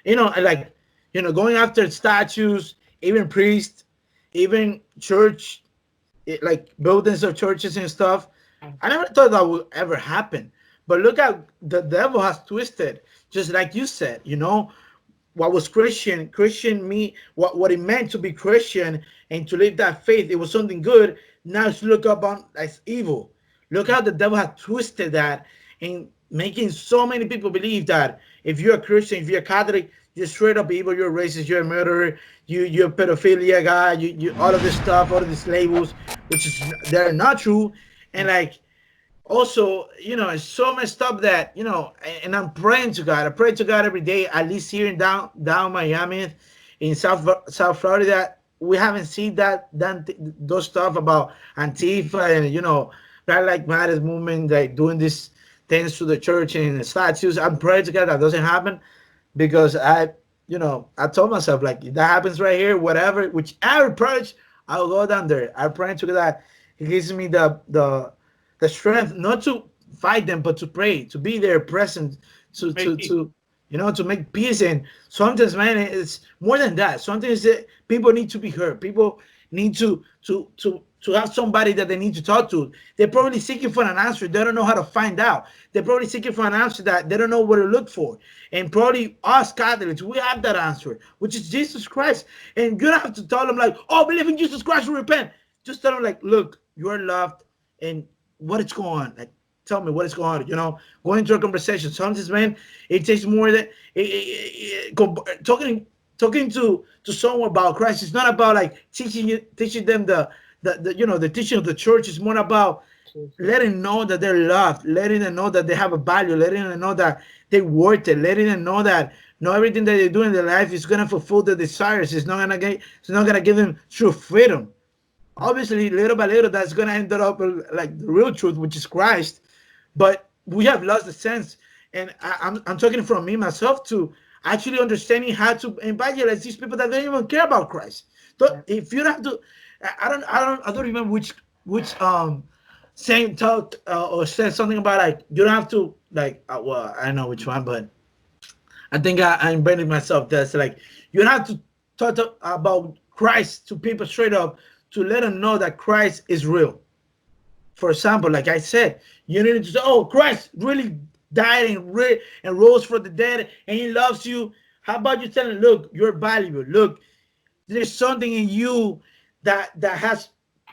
Like going after statues, even priests, even church, like buildings of churches and stuff. I never thought that would ever happen. But look how the devil has twisted, just like you said. What was Christian me, what it meant to be Christian and to live that faith, it was something good. Now it's look up on as evil. Look how the devil has twisted that and making so many people believe that if you're a Christian, if you're a Catholic, you're straight up evil, you're a racist, you're a murderer, you're a pedophilia guy, you all of this stuff, all of these labels, which is they're not true. And like also, it's so messed up that, and I'm praying to God. I pray to God every day, at least here in down Miami, in South Florida, we haven't seen those stuff about Antifa and, Black Lives Matter movement, like doing these things to the church and the statues. I'm praying to God that doesn't happen because I told myself, like, if that happens right here, whatever, whichever approach, I'll go down there. I'm praying to God that He gives me the strength not to fight them, but to pray, to be there present, to Make to peace. to to make peace. And sometimes, man, it's more than that. Sometimes people need to be heard. People need to have somebody that they need to talk to. They're probably seeking for an answer. They don't know how to find out. They're probably seeking for an answer that they don't know what to look for. And probably us Catholics, we have that answer, which is Jesus Christ. And you don't have to tell them like, oh, believe in Jesus Christ and repent. Just tell them like, look, you are loved, and what is going on? Like, tell me what is going on. Go into a conversation. Sometimes, man, it takes more than talking to someone about Christ. It's not about like teaching them the teaching of the church. Is more about letting them know that they're loved, letting them know that they have a value, letting them know that they're worth it, letting them know that not everything that they do in their life is gonna fulfill their desires. It's not gonna give them true freedom. Obviously, little by little, that's gonna end up like the real truth, which is Christ. But we have lost the sense, and I'm talking from me myself to actually understanding how to evangelize these people that don't even care about Christ. So if you have to, I don't remember which saying talked or said something about like you don't have to like well, I don't know which one, but I think I invented myself. That's like you don't have to talk about Christ to people straight up to let them know that Christ is real. For example, like I said, you need to say, "Oh, Christ really died and rose from the dead, and He loves you." How about you telling, "Look, you're valuable. Look, there's something in you that has,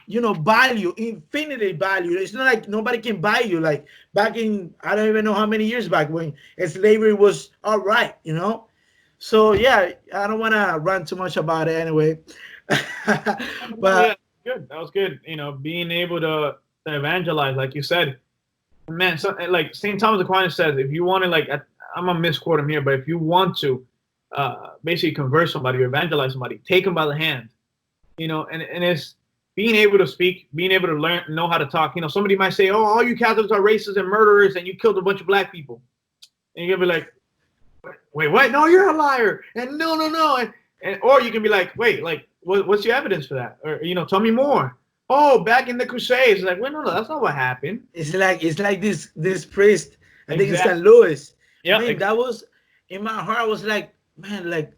value, infinity value. It's not like nobody can buy you. Like back in, I don't even know how many years back when slavery was all right, So yeah, I don't want to run too much about it anyway. But yeah, good. That was good. Being able to evangelize, like you said, man. So, like St. Thomas Aquinas says, if you want to, like, I'm gonna misquote him here, but if you want to basically convert somebody or evangelize somebody, take them by the hand. And it's being able to speak, being able to learn, know how to talk. Somebody might say, "Oh, all you Catholics are racists and murderers, and you killed a bunch of black people," and you're gonna be like, "Wait, what? No, you're a liar!" And no, and or you can be like, "Wait, like, what's your evidence for that?" Or tell me more. Oh, back in the Crusades, it's like, wait, no, that's not what happened. It's like this priest. I think it's St. Louis. Yeah, man, that was in my heart. I was like, man, like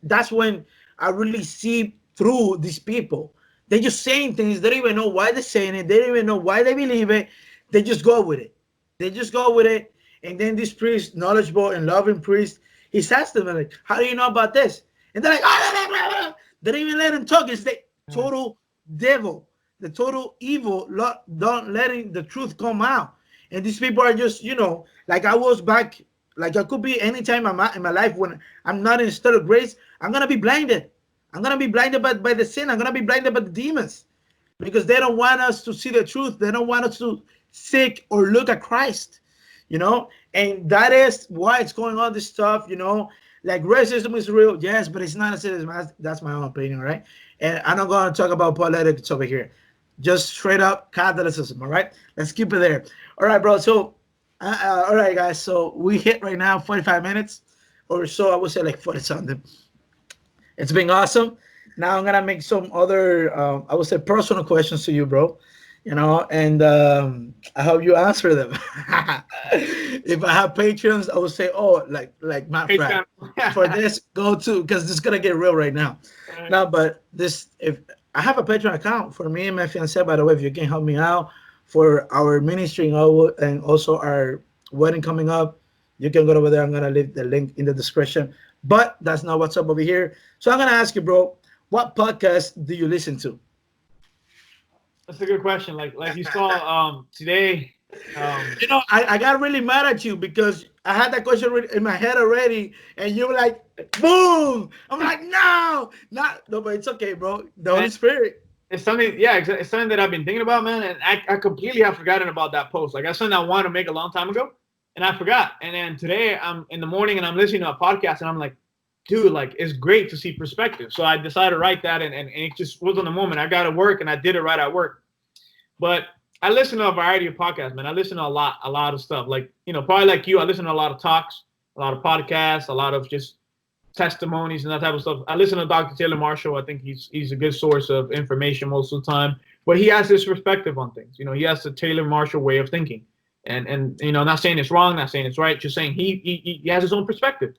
that's when I really see through these people. They just saying things. They don't even know why they're saying it. They don't even know why they believe it. They just go with it. And then this priest, knowledgeable and loving priest, he says to them like, "How do you know about this?" And they're like, "Ah, they don't even let him talk. It's the total devil, the total evil, don't letting the truth come out. And these people are just, like I was back, like I could be anytime in my life when I'm not in a state of grace, I'm going to be blinded. I'm going to be blinded by the sin. I'm going to be blinded by the demons because they don't want us to see the truth. They don't want us to seek or look at Christ, and that is why it's going on this stuff, like racism is real. Yes, but it's not as that's my own opinion, right? And I'm not going to talk about politics over here. Just straight up Catholicism, all right? Let's keep it there. All right, bro. So, all right, guys. So we hit right now 45 minutes or so. I would say like 40 something. It's been awesome. Now I'm gonna make some other, I would say, personal questions to you, bro. And I hope you answer them. If I have patrons, I would say, oh, like my friend, for this, go to, because this is gonna get real right now. Right. No, but if I have a Patreon account for me and my fiance, by the way, if you can help me out for our ministry and also our wedding coming up, you can go over there. I'm gonna leave the link in the description. But that's not what's up over here. So I'm gonna ask you, bro, what podcast do you listen to? That's a good question. Like you saw today. I got really mad at you because I had that question in my head already, and you were like, "Boom!" I'm like, "No, no, but it's okay, bro. The Holy Spirit." It's something, yeah, it's something that I've been thinking about, man, and I completely have forgotten about that post. Like, that's something I wanted to make a long time ago, and I forgot. And then today, I'm in the morning and I'm listening to a podcast, and I'm like, dude, like, it's great to see perspective. So I decided to write that, and it just was on the moment. I got to work, and I did it right at work. But I listen to a variety of podcasts, man. I listen to a lot of stuff. Like, probably like you, I listen to a lot of talks, a lot of podcasts, a lot of just testimonies and that type of stuff. I listen to Dr. Taylor Marshall. I think he's a good source of information most of the time. But he has his perspective on things. He has the Taylor Marshall way of thinking. And you know, not saying it's wrong, not saying it's right, just saying he has his own perspective.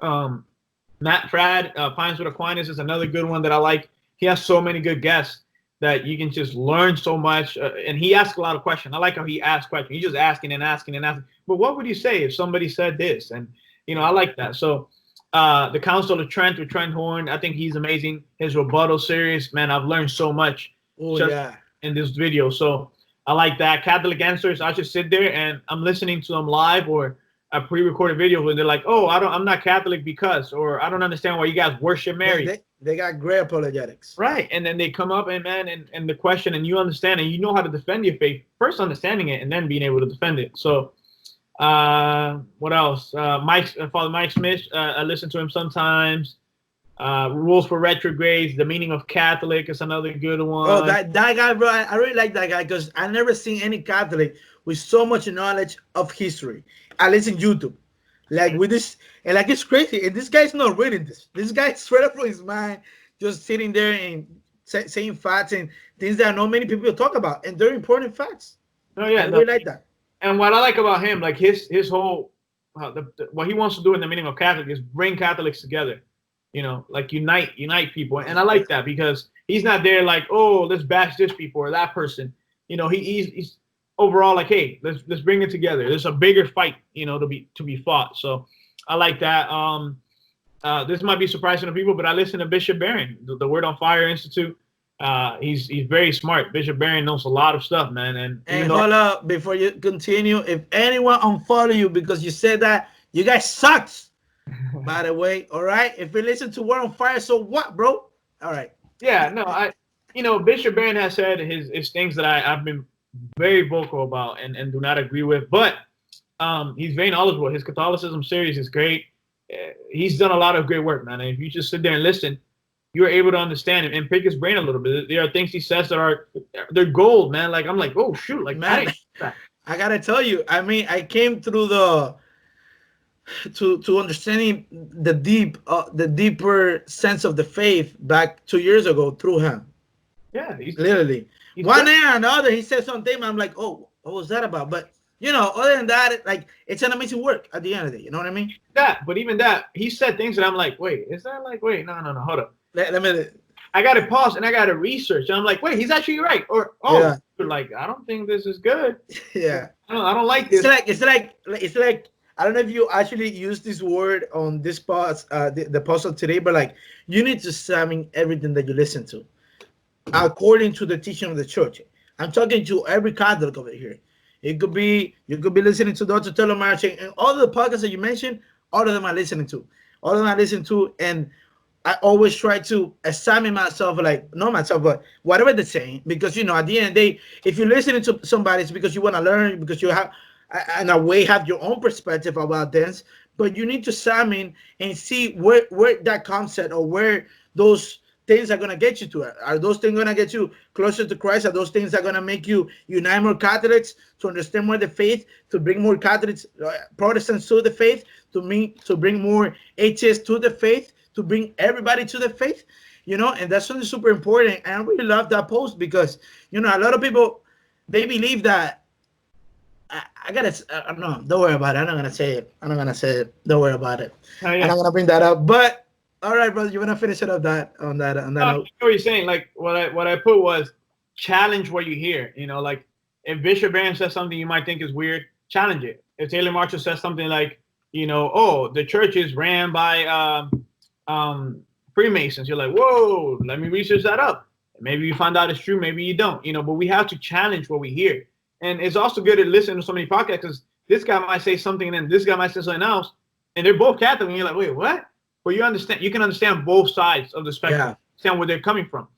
Matt Frad, Pines with Aquinas is another good one that I like. He has so many good guests that you can just learn so much. And he asks a lot of questions. I like how he asks questions. He's just asking and asking and asking. But what would you say if somebody said this? And, you know, I like that. So the Council of Trent with Trent Horn, I think he's amazing. His rebuttal series, man, I've learned so much in this video. So I like that. Catholic Answers, I just sit there and I'm listening to them live or a pre-recorded video where they're like, "Oh, I'm not Catholic because," or "I don't understand why you guys worship Mary." They got great apologetics, right? And then they come up and and the question, and you understand, and you know how to defend your faith. First, understanding it, and then being able to defend it. So, what else? Father Mike Smith. I listen to him sometimes. Rules for Retrogrades. The Meaning of Catholic is another good one. Oh, that guy, bro. I really like that guy because I never seen any Catholic with so much knowledge of history. At least in YouTube, like with this, and like it's crazy. And this guy's not reading this. This guy's straight up from his mind, just sitting there and saying facts and things that not many people talk about, and they're important facts. Oh yeah, I really like that. And what I like about him, like his whole, what he wants to do in the Meaning of Catholic is bring Catholics together. You know, like unite people, and I like that because he's not there like, oh, let's bash this people or that person. You know, he's overall like, hey, let's bring it together. There's a bigger fight, you know, to be fought. So I like that. This might be surprising to people, but I listen to Bishop Barron, the Word on Fire Institute. He's very smart. Bishop Barron knows a lot of stuff, man. And hold up before you continue. If anyone unfollow you because you said that, you guys sucks. By the way, all right. If you listen to Word on Fire, so what, bro? All right. Yeah, no, Bishop Barron has said his things that I've been very vocal about and do not agree with, but he's very knowledgeable. His Catholicism series is great. He's done a lot of great work, man. And if you just sit there and listen, you're able to understand him and pick his brain a little bit. There are things he says that they're gold, man. Like I'm like, oh shoot, like man, I gotta tell you. I mean, I came through to understanding the deeper sense of the faith back 2 years ago through him. Yeah, literally. One day or another, he said something, and I'm like, oh, what was that about? But you know, other than that, like it's an amazing work at the end of the day. You know what I mean? But even that, he said things that I'm like, wait, is that like, wait, no, hold up. Let me. I got to pause and I got to research, and I'm like, wait, he's actually right, or like I don't think this is good. Yeah, I don't like this. It's like. I don't know if you actually use this word on this post, the post of today, but like you need to examine everything that you listen to according to the teaching of the church. I'm talking to every Catholic over here. You could be listening to Dr. Telemarch and all the podcasts that you mentioned. All of them I listening to. All of them I listen to, and I always try to examine myself, like not myself, but whatever they're saying, because you know at the end of the day, if you're listening to somebody, it's because you want to learn, because you have, in a way, have your own perspective about this. But you need to examine and see where that concept or where those things are going to get you to. Are those things going to get you closer to Christ? Are those things that are going to make you unite more Catholics, to understand more the faith, to bring more Catholics, Protestants to the faith, to bring more atheists to the faith, to bring everybody to the faith? You know, and that's something super important. And I really love that post because, you know, a lot of people, they believe that, I don't know. Don't worry about it. I'm not gonna say it. Don't worry about it. Oh, yeah. I'm not gonna bring that up. But all right, brother, you wanna finish it up on that I know what you're saying. Like what I put was challenge what you hear. You know, like if Bishop Barron says something you might think is weird, challenge it. If Taylor Marshall says something like, you know, oh, the church is ran by Freemasons, you're like, whoa, let me research that up. Maybe you find out it's true, maybe you don't. You know, but we have to challenge what we hear. And it's also good to listen to so many podcasts because this guy might say something and then this guy might say something else, and they're both Catholic, and you're like, wait, what? But you can understand both sides of the spectrum, understand where they're coming from.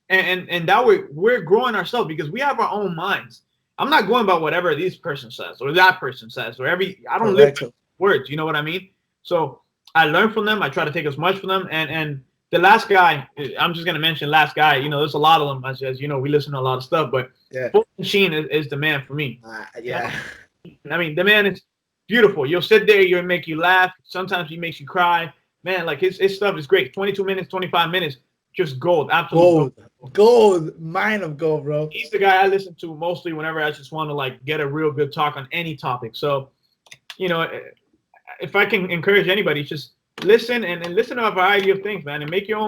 And that way we're growing ourselves because we have our own minds. I'm not going by whatever this person says or that person says or I don't live by words, you know what I mean? So I learn from them, I try to take as much from them, and the last guy, I'm just going to mention last guy, you know, there's a lot of them, as you know, we listen to a lot of stuff, but Fulton Sheen is the man for me. Yeah. I mean, the man is beautiful. You'll sit there, he'll make you laugh. Sometimes he makes you cry. Man, like his stuff is great. 22 minutes, 25 minutes. just gold, absolute Gold, gold, mine of gold, bro. He's the guy I listen to mostly whenever I just want to like get a real good talk on any topic. So, you know, if I can encourage anybody, just listen and listen to a variety of things, man, and make your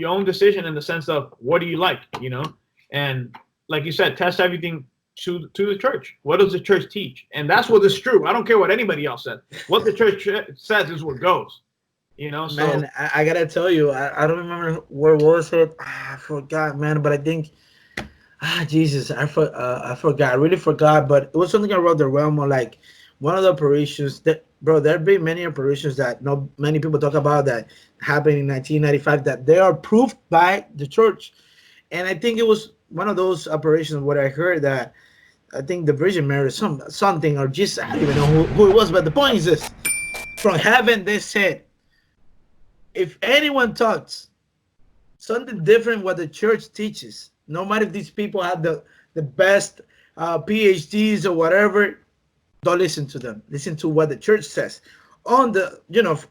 own decision in the sense of what do you like, you know, and like you said, test everything to the church. What does the church teach? And that's what is true. I don't care what anybody else says. What the church says is what goes. You know, so Man, I gotta tell you, I don't remember where was it. I forgot, man. But I think, Jesus, I forgot. I really forgot. But it was something around the realm of like one of the operations that, bro. There have been many operations that not many people talk about that happened in 1995 that they are approved by the church, and I think it was one of those operations where I heard that I think the Virgin Mary, something or Jesus, I don't even know who it was. But the point is this: from heaven, they said, if anyone talks something different what the church teaches, no matter if these people have the best PhDs or whatever, don't listen to them. Listen to what the church says. On the,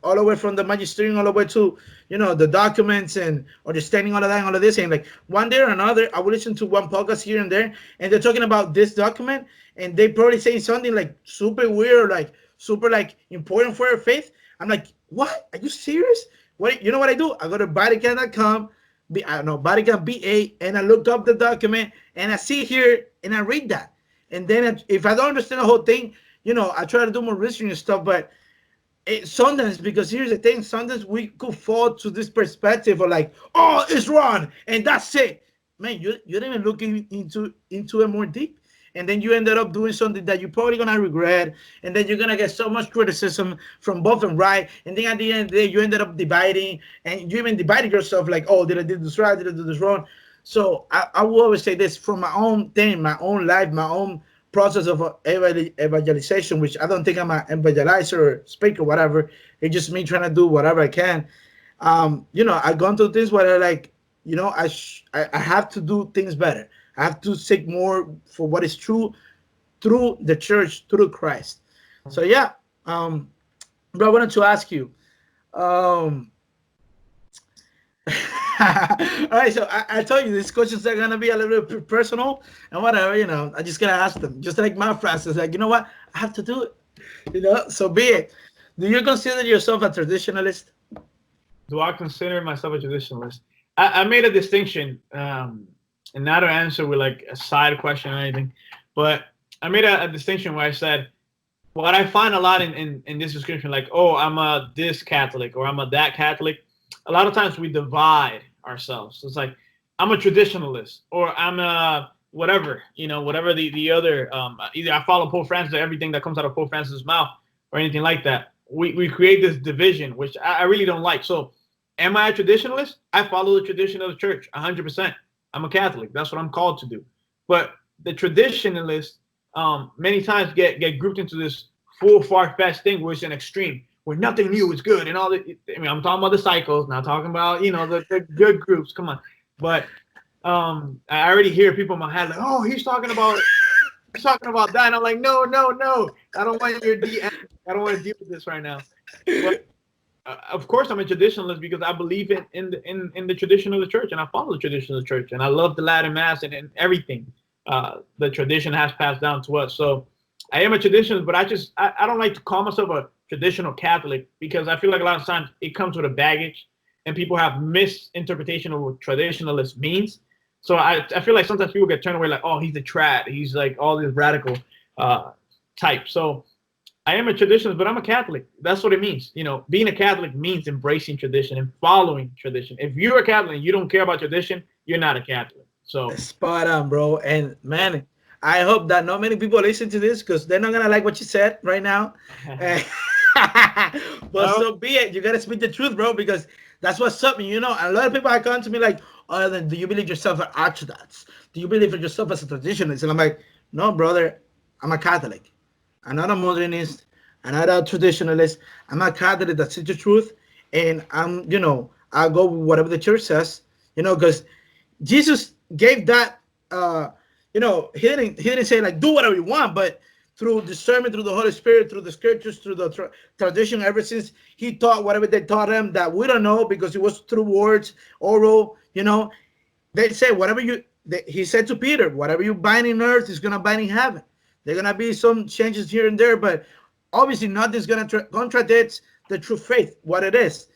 all the way from the magisterium all the way to, the documents and understanding all of that and all of this. And like one day or another, I will listen to one podcast here and there, and they're talking about this document, and they probably saying something like super weird, like super like important for your faith. I'm like, what? Are you serious? What, you know what I do? I go to Vatican.com, I don't know, Vatican BA, and I look up the document, and I see here, and I read that. And then if I don't understand the whole thing, I try to do more research and stuff. But sometimes, because here's the thing, sometimes we could fall to this perspective of like, oh, it's wrong, and that's it. Man, you didn't even look into it more deep. And then you ended up doing something that you're probably going to regret. And then you're going to get so much criticism from both and right. And then at the end of the day, you ended up dividing. And you even divided yourself like, oh, did I do this right? Did I do this wrong? So I will always say this from my own thing, my own life, my own process of evangelization, which I don't think I'm an evangelizer or speaker, whatever. It's just me trying to do whatever I can. I've gone through things where I like, I have to do things better. I have to seek more for what is true through the church, through Christ. So yeah, bro, I wanted to ask you. All right, so I told you these questions are gonna be a little bit personal and whatever, I just gotta ask them, just like my process. Like, you know what, I have to do it. So be it. Do you consider yourself a traditionalist? Do I consider myself a traditionalist? I made a distinction. And not to answer with like a side question or anything, but I made a distinction where I said, what I find a lot in this description, like, oh, I'm a this Catholic or I'm a that Catholic. A lot of times we divide ourselves. So it's like, I'm a traditionalist or I'm a whatever, whatever the other, either I follow Pope Francis or everything that comes out of Pope Francis' mouth or anything like that. We create this division, which I really don't like. So am I a traditionalist? I follow the tradition of the church 100%. I'm a Catholic. That's what I'm called to do. But the traditionalists many times get grouped into this full far-fetched thing where it's an extreme, where nothing new is good and all that. I mean, I'm talking about the cycles, not talking about, the good groups. Come on. But I already hear people in my head like, oh, he's talking about that. And I'm like, no. I don't want your DM. I don't want to deal with this right now. But of course, I'm a traditionalist because I believe in the tradition of the church, and I follow the tradition of the church, and I love the Latin Mass and everything the tradition has passed down to us. So I am a traditionalist, but I don't like to call myself a traditional Catholic because I feel like a lot of times it comes with a baggage, and people have misinterpretation of what traditionalist means. So I feel like sometimes people get turned away like, oh, he's a trad, he's like all this radical type. So I am a traditionalist, but I'm a Catholic. That's what it means. Being a Catholic means embracing tradition and following tradition. If you're a Catholic and you don't care about tradition, you're not a Catholic. So spot on, bro. And man, I hope that not many people listen to this because they're not gonna like what you said right now. But so be it. You gotta speak the truth, bro, because that's what's up. A lot of people have come to me like, oh, then do you believe yourself an Orthodox? Do you believe yourself as a traditionalist? And I'm like, no, brother, I'm a Catholic. I'm not a modernist. I'm not a traditionalist. I'm a Catholic that sees the truth, and I go with whatever the church says. Because Jesus gave that. He didn't say like do whatever you want, but through discernment, through the Holy Spirit, through the scriptures, through the tradition. Ever since he taught whatever they taught him that we don't know because it was through words, oral. They say whatever he said to Peter, whatever you bind in earth is gonna bind in heaven. There are gonna be some changes here and there, but obviously nothing's gonna contradict the true faith, what it is.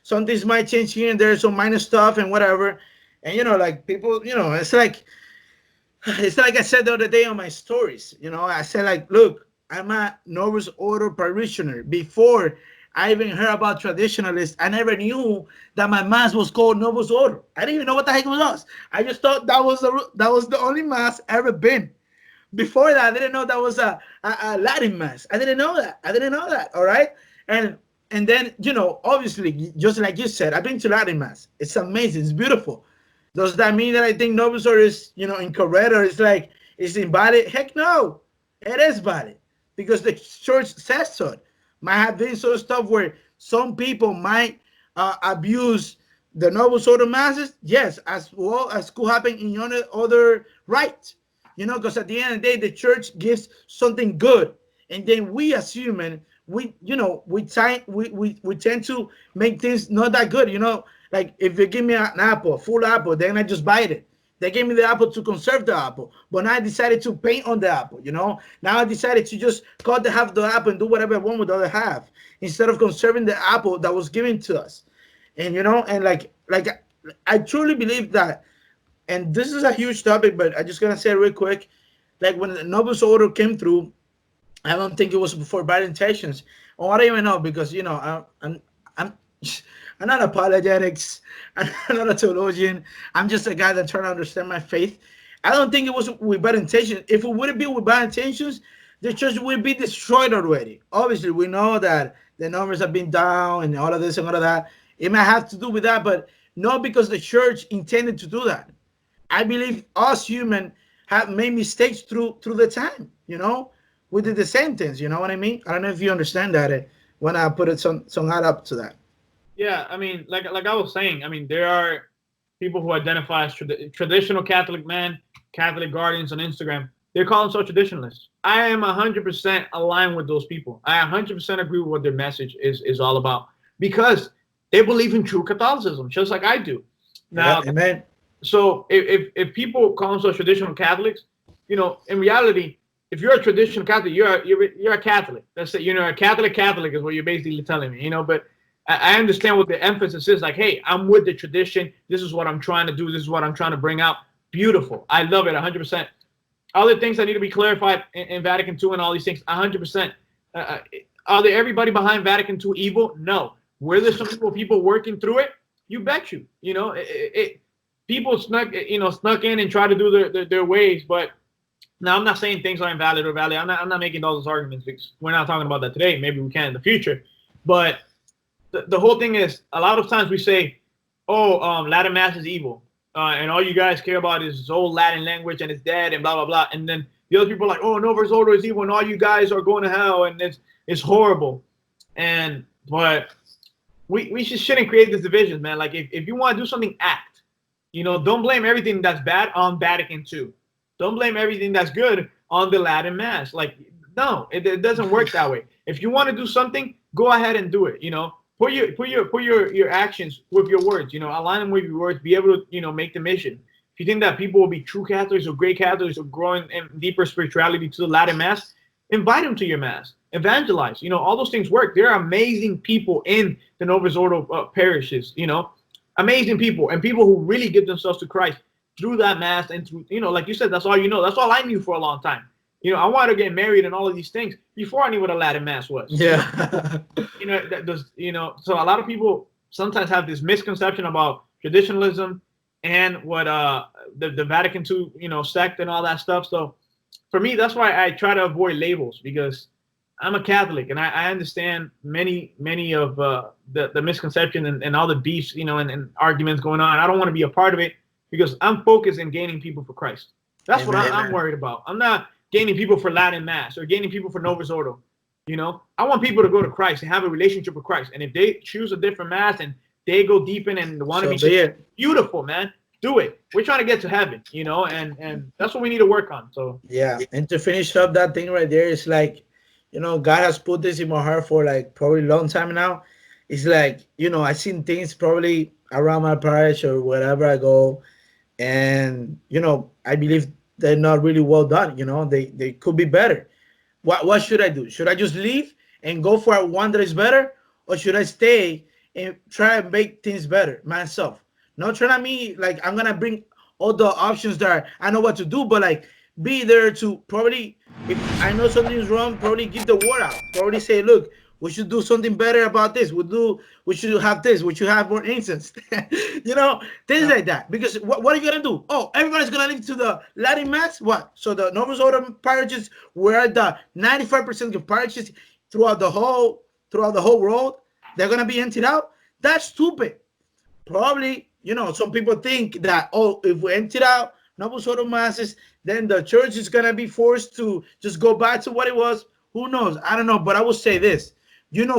Some things might change here and there, some minor stuff and whatever. And like people, it's like I said the other day on my stories. I said like, look, I'm a Novus Ordo parishioner. Before I even heard about Traditionalist, I never knew that my mass was called Novus Ordo. I didn't even know what the heck it was. I just thought that was the only mass ever been. Before that, I didn't know that was a Latin mass. I didn't know that. All right, and then obviously, just like you said, I've been to Latin mass. It's amazing. It's beautiful. Does that mean that I think Novus Ordo is incorrect, or it's invalid? Heck no, it is valid because the church says so. Might have been some stuff where some people might abuse the Novus Ordo masses, yes, as well as could happen in other rites. Because at the end of the day, the church gives something good, and then we as human, we tend to make things not that good. Like if you give me an apple, a full apple, then I just bite it. They gave me the apple to conserve the apple, but now I decided to paint on the apple. Now I decided to just cut the half of the apple and do whatever I want with the other half instead of conserving the apple that was given to us. And and like I truly believe that. And this is a huge topic, but I'm just gonna say it real quick. Like when the Novus Ordo came through, I don't think it was for bad intentions. Or I don't even know because I'm not apologetics. I'm not a theologian. I'm just a guy that trying to understand my faith. I don't think it was with bad intentions. If it would have been with bad intentions, the church would be destroyed already. Obviously, we know that the numbers have been down and all of this and all of that. It might have to do with that, but not because the church intended to do that. I believe us human have made mistakes through the time. We did the same things. You know what I mean? I don't know if you understand that when I put it some add up to that. Yeah, I mean, like I was saying, I mean, there are people who identify as traditional Catholic men, Catholic guardians on Instagram. They call themselves traditionalists. I am 100% aligned with those people. I 100% agree with what their message is all about because they believe in true Catholicism, just like I do. Now, yeah, amen. So if people call themselves traditional Catholics, in reality, if you're a traditional Catholic, you're a Catholic. That's it. A Catholic is what you're basically telling me. But I understand what the emphasis is. Like, hey, I'm with the tradition. This is what I'm trying to do. This is what I'm trying to bring out. Beautiful. I love it 100%. Other things that need to be clarified in Vatican II and all these things, 100%. Are there everybody behind Vatican II evil? No. Were there some people working through it? You bet you. People snuck in and tried to do their ways, but now I'm not saying things are invalid or valid. I'm not making all those arguments because we're not talking about that today. Maybe we can in the future. But the whole thing is, a lot of times we say, Latin Mass is evil. And all you guys care about is this old Latin language and it's dead and blah, blah, blah. And then the other people are like, Novus Ordo is evil and all you guys are going to hell and it's horrible. But we shouldn't create this division, man. Like if you want to do something, act. Don't blame everything that's bad on Vatican II. Don't blame everything that's good on the Latin Mass. Like, no, it doesn't work that way. If you want to do something, go ahead and do it. Put your actions with your words. Align them with your words. Be able to make the mission. If you think that people will be true Catholics or great Catholics or growing in deeper spirituality to the Latin Mass, invite them to your Mass. Evangelize. All those things work. There are amazing people in the Novus Ordo parishes. Amazing people and people who really give themselves to Christ through that Mass and through, like you said, that's all you know. That's all I knew for a long time. I wanted to get married and all of these things before I knew what a Latin Mass was. Yeah. So a lot of people sometimes have this misconception about traditionalism and what the Vatican II, sect and all that stuff. So for me, that's why I try to avoid labels because I'm a Catholic and I understand many of the misconception and all the beefs, and arguments going on. I don't want to be a part of it because I'm focused in gaining people for Christ. That's what I'm worried about. I'm not gaining people for Latin Mass or gaining people for Novus Ordo. I want people to go to Christ and have a relationship with Christ. And if they choose a different Mass and they go deep in and want to be beautiful, man. do it. We're trying to get to heaven, and that's what we need to work on. So Yeah, and to finish up that thing right there, it's like, God has put this in my heart for like probably a long time now. It's like, I've seen things probably around my parish or wherever I go, and I believe they're not really well done. They could be better. What should I do? Should I just leave and go for one that is better, or should I stay and try and make things better myself? Not trying to me like I'm gonna bring all the options that I know what to do, but like be there to probably, if I know something is wrong, probably give the word out. Probably say, look, we should do something better about this. We should have this. We should have more incense. Things yeah, like that. Because what are you gonna do? Oh, everybody's gonna leave to the Latin mass. What? So the Novus Ordo parishes were the 95% of parishes throughout the whole world. They're gonna be emptied out. That's stupid. Probably, some people think that, oh, if we empty it out Novus Ordo masses, then the church is gonna be forced to just go back to what it was. Who knows? I don't know, but I will say this: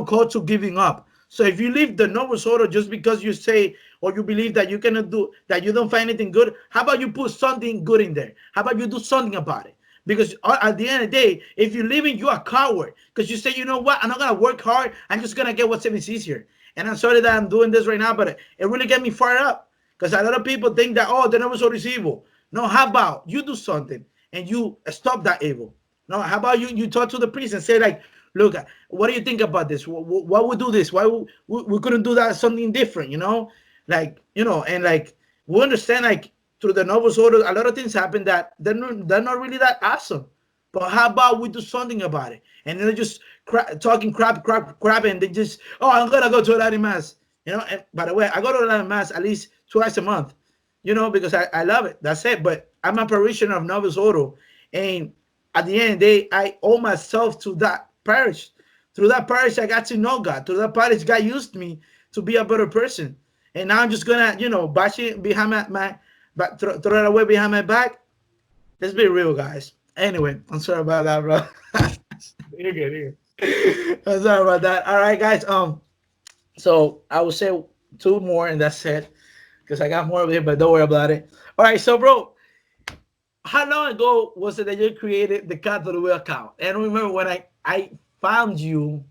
called to giving up. So if you leave the Novus Ordo just because you say or you believe that you cannot do that, you don't find anything good, how about you put something good in there? How about you do something about it? Because at the end of the day, if you're leaving, you're a coward. Because you say, you know what, I'm not gonna work hard. I'm just gonna get what's easier. And I'm sorry that I'm doing this right now, but it really get me fired up. Because a lot of people think that, oh, the Novus Ordo is evil. No, how about you do something and you stop that evil? No, how about you talk to the priest and say, like, look, what do you think about this? Why we do this? Why we couldn't do that something different? Like, and like we understand, like, through the Novus Ordo, a lot of things happen that they're not really that awesome. But how about we do something about it? And they're just talking crap, and they just, oh, I'm gonna go to a Latin mass. And by the way, I go to a Latin mass at least twice a month. Because I love it. That's it. But I'm a parishioner of Novus Ordo, and at the end of the day, I owe myself to that parish. Through that parish, I got to know God. Through that parish, God used me to be a better person. And now I'm just gonna, bash it behind but throw it away behind my back. Let's be real, guys. Anyway, I'm sorry about that, bro. you're good. You're good. I'm sorry about that. All right, guys. So I will say two more, and that's it. Because I got more of it, but don't worry about it. All right, so bro, how long ago was it that you created the Catholic account? And remember when I found you,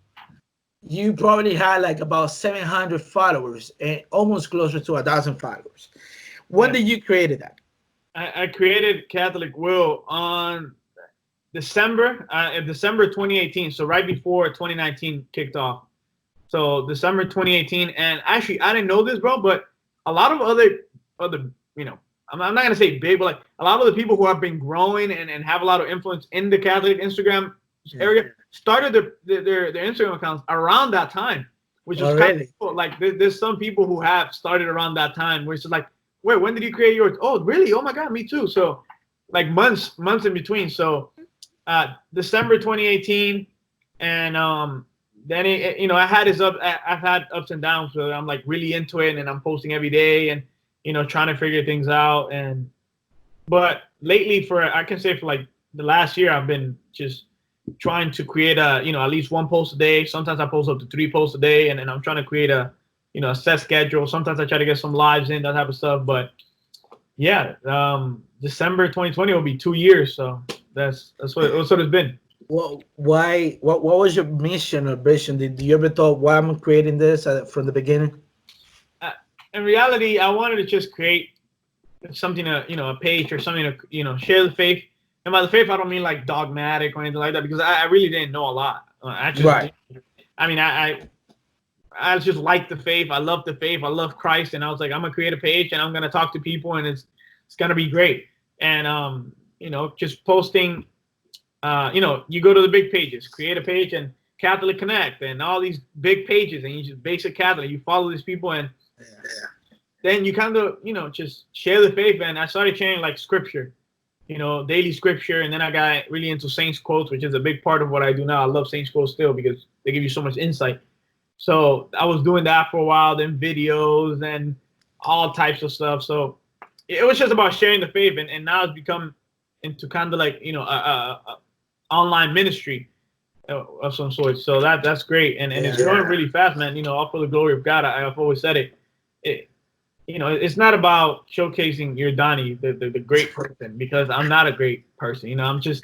you probably had like about 700 followers and almost closer to 1,000 followers. When Yeah, did you create that? I created Catholic Will on December 2018. So right before 2019 kicked off. So December 2018, and actually I didn't know this, bro, but a lot of other I'm not gonna say big, but like a lot of the people who have been growing and have a lot of influence in the Catholic Instagram area started their Instagram accounts around that time, which is kind of Already. cool. Like there's some people who have started around that time, which is like, wait, when did you create yours? Oh, really? Oh my God, me too. So like months in between. So December 2018, and then I had I've had ups and downs. So I'm like really into it, and I'm posting every day, and trying to figure things out. But lately, I can say for like the last year, I've been just trying to create at least one post a day. Sometimes I post up to 3 posts a day, and then I'm trying to create a set schedule. Sometimes I try to get some lives in, that type of stuff. But yeah, December 2020 will be 2 years, so that's what it's been. What was your mission or vision? Did you ever thought, why I'm creating this from the beginning? Uh, in reality, I wanted to just create something a page or something to share the faith. And by the faith, I don't mean like dogmatic or anything like that, because I really didn't know a lot. Right. I mean, I just like the faith. I love the faith. I love Christ, and I was like, I'm gonna create a page and I'm gonna talk to people, and it's gonna be great. And just posting. You go to the big pages, create a page, and Catholic Connect, and all these big pages, and you just basic Catholic. You follow these people, and then you kind of just share the faith. And I started sharing like scripture, daily scripture, and then I got really into saints quotes, which is a big part of what I do now. I love saints quotes still because they give you so much insight. So I was doing that for a while, then videos and all types of stuff. So it was just about sharing the faith, and now it's become into kind of like a online ministry of some sort. So that's great, and it's growing really fast, man. All for the glory of God. I've always said it. it's not about showcasing Yordany, the great person, because I'm not a great person. I'm just,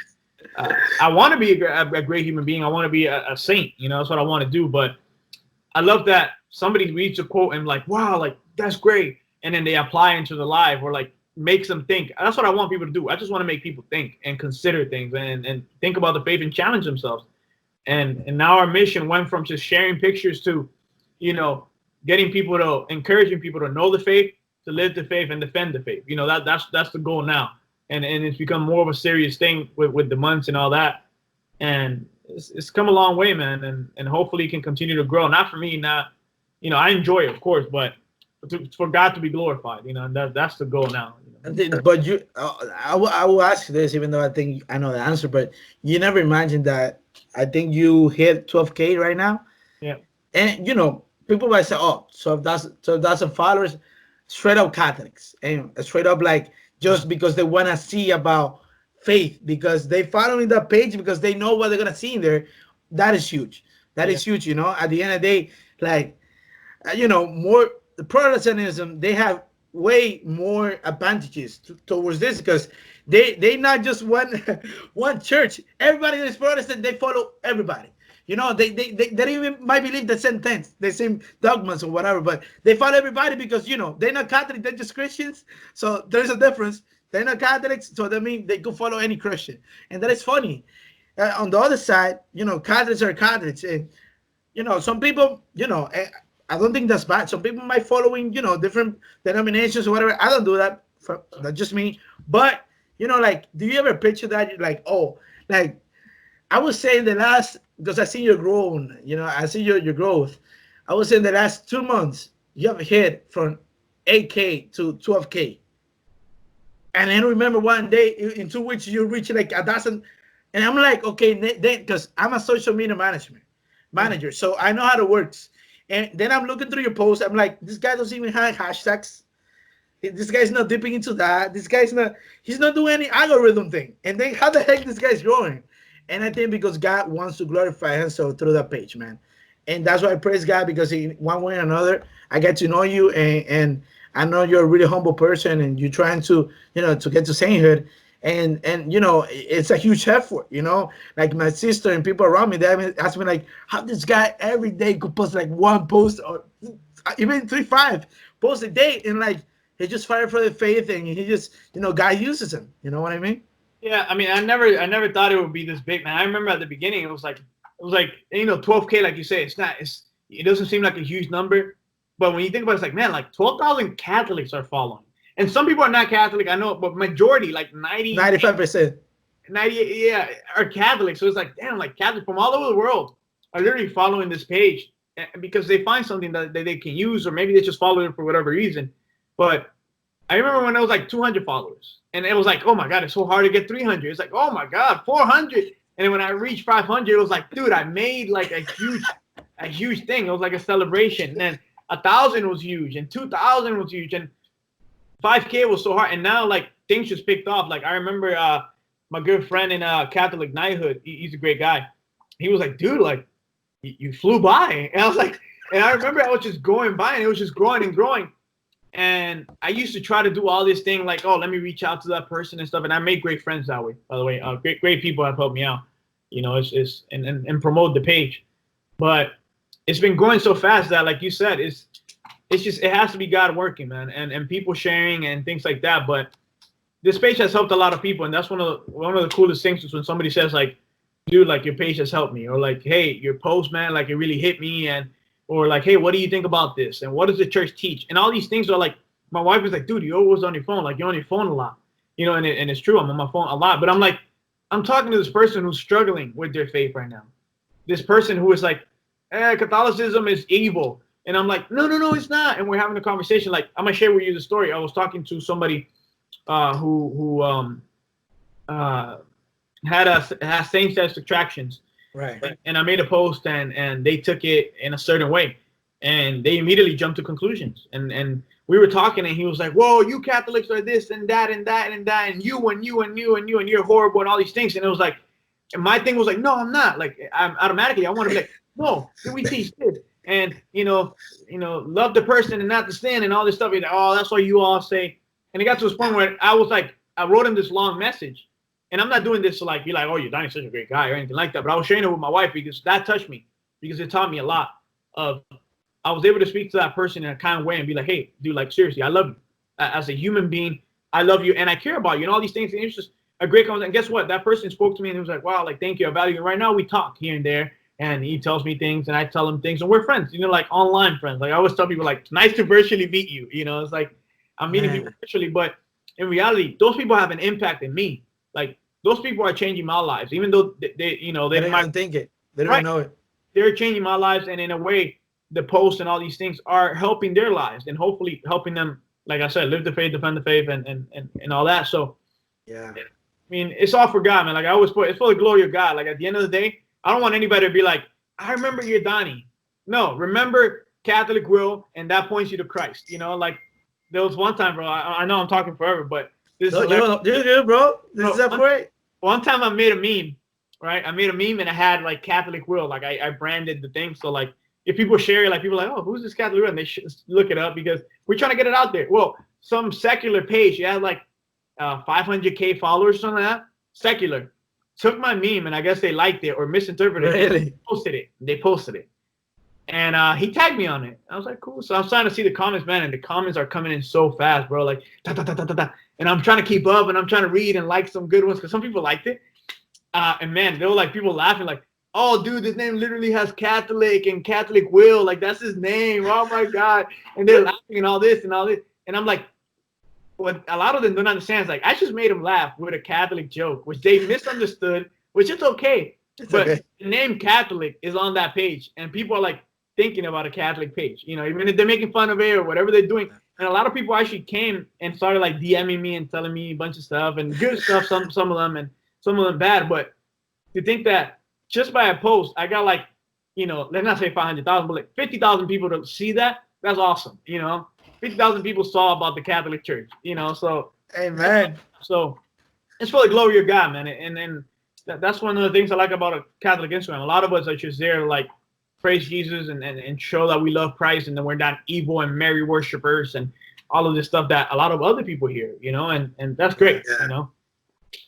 I want to be a great human being. I want to be a saint. That's what I want to do. But I love that somebody reads a quote and like, wow, like that's great, and then they apply into the life or like makes them think. That's what I want people to do. I just want to make people think and consider things and think about the faith and challenge themselves. And now our mission went from just sharing pictures to, getting people to encouraging people to know the faith, to live the faith, and defend the faith. That's the goal now, and it's become more of a serious thing with the months and all that, and it's come a long way, man, and hopefully it can continue to grow. Not for me, not, I enjoy it, of course, but for God to be glorified, and that's the goal now. But I will ask you this, even though I think I know the answer, but you never imagined that. I think you hit 12K right now. Yeah. And people might say, "Oh, so if that's a followers, straight up Catholics, and straight up like just because they want to see about faith, because they following that page because they know what they're gonna see in there." That is huge. That is huge. At the end of the day, like more the Protestantism, they have way more advantages towards this because they not just one church. Everybody that is Protestant, they follow everybody. They even might believe the same things, the same dogmas or whatever, but they follow everybody because they're not Catholic, they're just Christians. So there's a difference. They're not Catholics, so that means they could follow any Christian, and that is funny. On the other side, Catholics are Catholics, and some people, I don't think that's bad. Some people might following, different denominations or whatever. I don't do that. That's just me. But like, do you ever picture that? You're like, oh, like I would say in the last, because I see your growth, I see your growth. I would say in the last 2 months, you have hit from 8K to 12K. And then remember one day in 2 weeks, you reach like 1,000. And I'm like, okay, then because I'm a social media manager, so I know how it works. And then I'm looking through your posts. I'm like, this guy doesn't even have hashtags. This guy's not dipping into that. He's not doing any algorithm thing. And then how the heck this guy's growing? And I think because God wants to glorify himself through that page, man. And that's why I praise God, because in one way or another, I get to know you, and I know you're a really humble person, and you're trying to, to get to sainthood. And it's a huge effort, like my sister and people around me, they ask me like, how this guy every day could post like one post or even 3-5 posts a day, and like he just fired for the faith, and he just, God uses him. You know what I mean? Yeah, I mean, I never thought it would be this big, man. I remember at the beginning, it was like 12K, like you say, it doesn't seem like a huge number, but when you think about it, it's like, man, like 12,000 Catholics are following. And some people are not Catholic, I know, but majority, like 95%, 98, yeah, are Catholic. So it's like, damn, like Catholics from all over the world are literally following this page because they find something that they can use, or maybe they just follow it for whatever reason. But I remember when it was like 200 followers, and it was like, oh my God, it's so hard to get 300. It's like, oh my God, 400. And then when I reached 500, it was like, dude, I made like a huge thing. It was like a celebration. And then 1,000 was huge, and 2,000 was huge, and 5K was so hard. And now like things just picked off. Like I remember my good friend in Catholic Knighthood, he's a great guy. He was like, dude, like you flew by. And I was like, and I remember I was just going by, and it was just growing and growing. And I used to try to do all this thing like, oh, let me reach out to that person and stuff. And I made great friends that way, by the way. Great people have helped me out, and promote the page. But it's been growing so fast that, like you said, it has to be God working, man, and people sharing and things like that. But this page has helped a lot of people, and that's one of the coolest things is when somebody says like, dude, like your page has helped me, or like, hey, your post, man, like it really hit me, or like, hey, what do you think about this? And what does the church teach? And all these things are like, my wife is like, dude, you're always on your phone. Like, you're on your phone a lot. And it's true. I'm on my phone a lot. But I'm like, I'm talking to this person who's struggling with their faith right now. This person who is like, Catholicism is evil. And I'm like, no, it's not. And we're having a conversation. Like, I'm going to share with you the story. I was talking to somebody who has same-sex attractions. Right. And I made a post, and they took it in a certain way, and they immediately jumped to conclusions. And we were talking, and he was like, "Whoa, you Catholics are this and that and that and that, and you and you and you and you and you're horrible and all these things." And it was like, and my thing was like, "No, I'm not." Like, I'm automatically, I want to be like, "No, we teach this." and love the person and not the sin and all this stuff. He's like, oh, that's what you all say. And it got to this point where I was like, I wrote him this long message, and I'm not doing this to like be like, oh, Yordany's such a great guy or anything like that. But I was sharing it with my wife because that touched me, because it taught me a lot. Of I was able to speak to that person in a kind of way and be like, hey, dude, like seriously, I love you as a human being. I love you and I care about you and all these things. And it's just a great conversation. And guess what? That person spoke to me and he was like, wow, like thank you, I value you. And right now we talk here and there, and he tells me things and I tell him things, and we're friends. Like online friends. Like I always tell people, like it's nice to virtually meet you. It's like I'm meeting people virtually, but in reality, those people have an impact in me. Like those people are changing my lives, even though they don't think it. They don't know it. They're changing my lives, and in a way, the posts and all these things are helping their lives, and hopefully helping them, like I said, live the faith, defend the faith, and all that. So, yeah, I mean, it's all for God, man. Like I always put, it's for the glory of God. Like at the end of the day, I don't want anybody to be like, I remember Yordany. No, remember Catholic will, and that points you to Christ. Like there was one time, bro. I know I'm talking forever, but this is good, bro. This is great. One time I made a meme. Right, I made a meme and I had like Catholic will, like I branded the thing. So like if people share, like people are like, oh, who's this Catholic will? And they should look it up because we're trying to get it out there. Well, some secular page, you had like 500K followers or something like that. Secular took my meme and I guess they liked it or misinterpreted it. Really? They posted it, and he tagged me on it. I was like, cool. So I'm starting to see the comments, man, and the comments are coming in so fast, bro. Like da, da, da, da, da, da. And I'm trying to keep up and I'm trying to read and like some good ones because some people liked it. And man, there were like people laughing, like, "Oh, dude, this name literally has Catholic and Catholic will, like that's his name. Oh my God!" And they're laughing and all this, and I'm like, what a lot of them don't understand is like I just made them laugh with a Catholic joke, which they misunderstood, which is okay. But the name Catholic is on that page, and people are like thinking about a Catholic page, even if they're making fun of it or whatever they're doing. And a lot of people actually came and started like DMing me and telling me a bunch of stuff and good stuff, some of them, and some of them bad. But to think that just by a post, I got like, let's not say 500,000, but like 50,000 people to see that, that's awesome. 50,000 people saw about the Catholic Church, so. Amen. So it's for the glory of God, man. And that's one of the things I like about a Catholic Instagram. A lot of us are just there to like praise Jesus and show that we love Christ and that we're not evil and Mary worshipers and all of this stuff that a lot of other people hear, and that's great,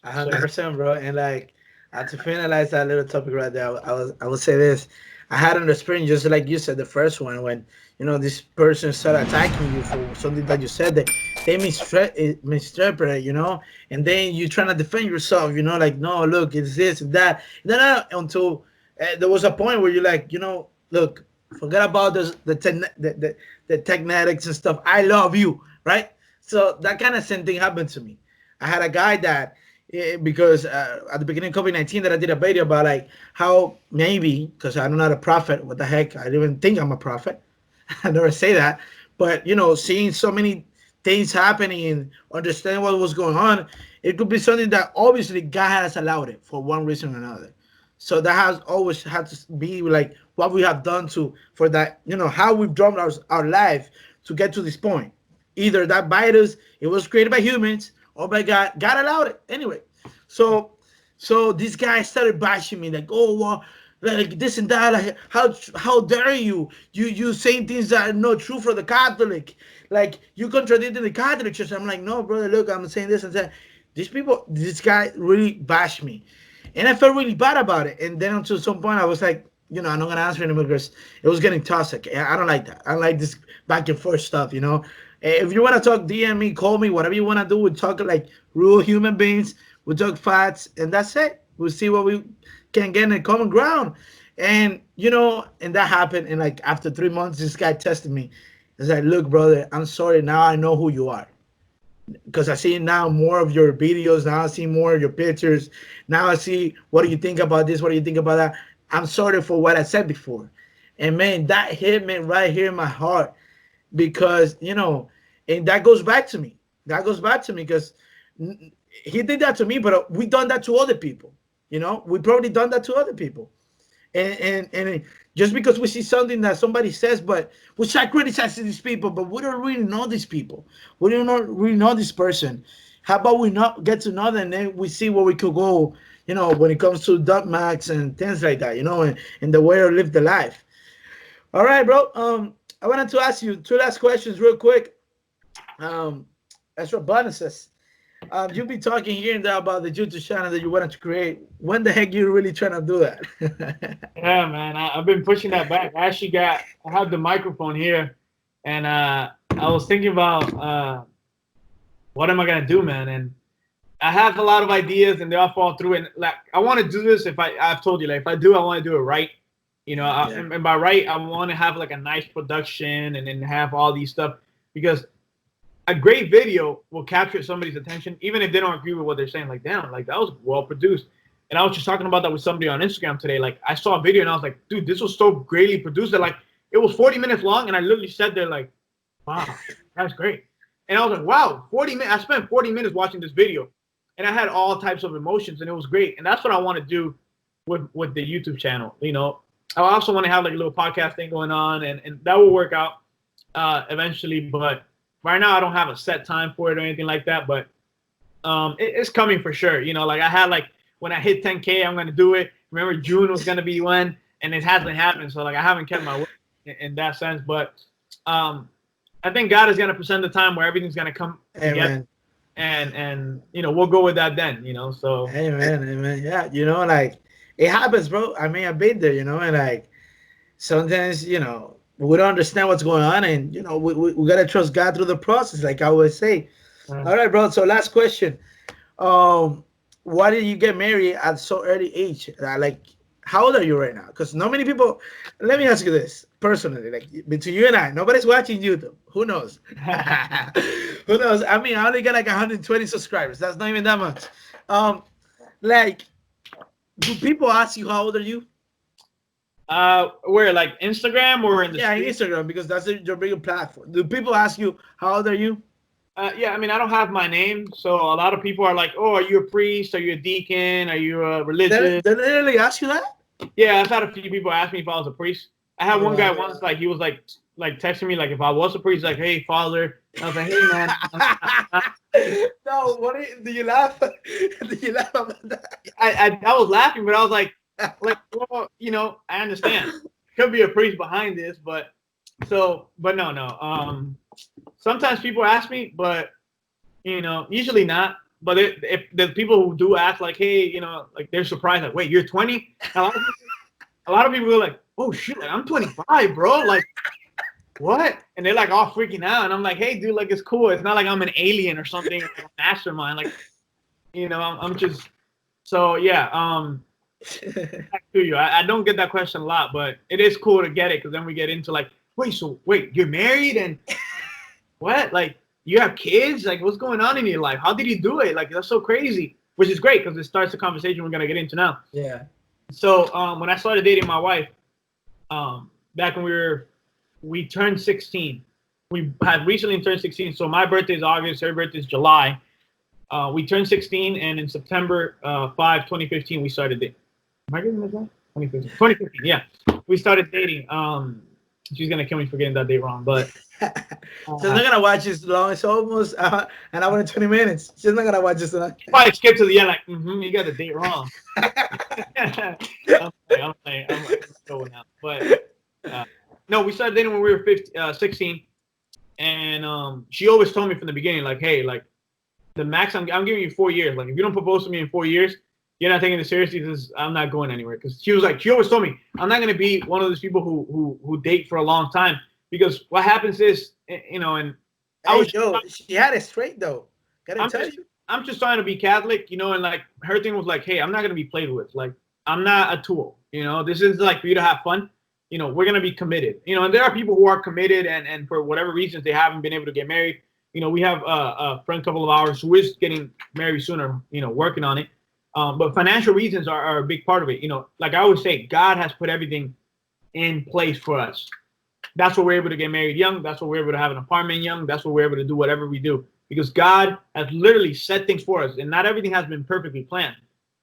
100%, bro. And like, to finalize that little topic right there, I would say this. I had an experience just like you said, the first one, when this person started attacking you for something that you said, that they misinterpret, and then you trying to defend yourself, like, no, look, it's this and that. Then until there was a point where you're like, look, forget about the technetics and stuff. I love you, right? So that kind of same thing happened to me. I had a guy that, because at the beginning of COVID-19 that I did a video about like how maybe, because I'm not a prophet, what the heck, I didn't even think I'm a prophet. I never say that. But, seeing so many things happening and understanding what was going on, it could be something that obviously God has allowed it for one reason or another. So that has always had to be like what we have done for that, how we've drawn our life to get to this point. Either that virus, it was created by humans, oh my God, God allowed it. Anyway, so this guy started bashing me like, oh, well, like this and that. Like, how dare you? You saying things that are not true for the Catholic. Like, you contradicting the Catholic Church. I'm like, no, brother, look, I'm saying this and that. This guy really bashed me. And I felt really bad about it. And then until some point, I was like, I'm not going to answer anymore because it was getting toxic. I don't like that. I don't like this back and forth stuff, If you want to talk, DM me, call me, whatever you want to do. We talk like real human beings. We talk facts, and that's it. We'll see what we can get in a common ground. And, and that happened. And like after 3 months, this guy tested me. He's like, look, brother, I'm sorry. Now I know who you are. Because I see now more of your videos. Now I see more of your pictures. Now I see, what do you think about this? What do you think about that? I'm sorry for what I said before. And man, that hit me right here in my heart. Because, and that goes back to me. That goes back to me because he did that to me, but we done that to other people. We probably done that to other people. And just because we see something that somebody says, but we start criticizing these people, but we don't really know these people. We don't really know this person. How about we not get to know them, and then we see where we could go, when it comes to dogmatics and things like that, and the way to live the life. All right, bro. I wanted to ask you two last questions real quick. As for bonuses, you've been talking here and there about the YouTube channel that you wanted to create. When the heck you really trying to do that? Yeah, man, I've been pushing that back. I have the microphone here, and I was thinking about what am I gonna do, man? And I have a lot of ideas, and they all fall through. And like, I want to do this. I've told you, like, if I do, I want to do it right. Yeah. And by right, I want to have like a nice production, and then have all these stuff, because a great video will capture somebody's attention, even if they don't agree with what they're saying. Like, damn, like that was well produced. And I was just talking about that with somebody on Instagram today. Like, I saw a video and I was like, dude, this was so greatly produced that like it was 40 minutes long, and I literally sat there like, wow, that's great. And I was like, wow, 40 minutes. I spent 40 minutes watching this video, and I had all types of emotions, and it was great. And that's what I want to do with the YouTube channel. I also want to have like a little podcast thing going on, and that will work out eventually. But right now, I don't have a set time for it or anything like that. But it's coming for sure. Like I had like when I hit 10K, I'm gonna do it. Remember, June was gonna be when, and it hasn't happened. So like I haven't kept my word in that sense. But I think God is gonna present the time where everything's gonna come together, and we'll go with that then. So Amen. Yeah, like it happens, bro. I mean, I've been there, and like sometimes, we don't understand what's going on, and we gotta trust God through the process, like I always say. All right, bro. So last question. Why did you get married at so early age? Like, how old are you right now? Because not many people. Let me ask you this personally, like between you and I, nobody's watching YouTube. Who knows? Who knows? I mean, I only got like 120 subscribers. That's not even that much. Like, do people ask you how old are you? Where, like Instagram or in the street? Instagram, because that's your bigger platform. Do people ask you how old are you? Yeah, I mean, I don't have my name, so a lot of people are like, "Oh, are you a priest? Are you a deacon? Are you a religious?" They literally ask you that? Yeah, I've had a few people ask me if I was a priest. I had one guy once, like he was like texting me like if I was a priest, like, "Hey, father." And I was like, "Hey, man." No, do you laugh? Do you laugh about that? I was laughing, but I was like, well, I understand. Could be a priest behind this, but no. Sometimes people ask me, but usually not. But if the people who do ask, like, hey, like they're surprised, like, wait, you're 20? A lot of people are like, oh shit, like, I'm 25, bro. Like, what? And they're like all freaking out, and I'm like, hey, dude, like it's cool. It's not like I'm an alien or something, like a mastermind. Like, I'm just so yeah. Back to you. I don't get that question a lot, but it is cool to get it because then we get into like, wait, you're married and what? Like, you have kids? Like, what's going on in your life? How did you do it? Like, that's so crazy, which is great because it starts the conversation we're going to get into now. Yeah. So when I started dating my wife, back when we turned 16, we had recently turned 16. So my birthday is August, her birthday is July. We turned 16, and in September 5, 2015, we started dating. Am I getting this right? 2015, yeah. We started dating. She's going to kill me for getting that date wrong, but... She's not gonna watch this long. It's almost an hour and 20 minutes. She's not gonna watch this tonight. Probably skip to the end, like, you got the date wrong. I'm going out. But no, we started dating when we were 16, and she always told me from the beginning, like, hey, like the max I'm giving you 4 years. Like, if you don't propose to me in 4 years, you're not taking it seriously because I'm not going anywhere. Because she always told me, I'm not gonna be one of those people who date for a long time. Because what happens is, and she had it straight though. I'm just trying to be Catholic, and like her thing was like, hey, I'm not gonna be played with. Like, I'm not a tool. This is like for you to have fun. We're gonna be committed. And there are people who are committed and for whatever reasons they haven't been able to get married. We have a friend couple of ours who is getting married sooner. Working on it. But financial reasons are a big part of it. Like I always say, God has put everything in place for us. That's why we're able to get married young. That's why we're able to have an apartment young. That's why we're able to do whatever we do. Because God has literally set things for us. And not everything has been perfectly planned.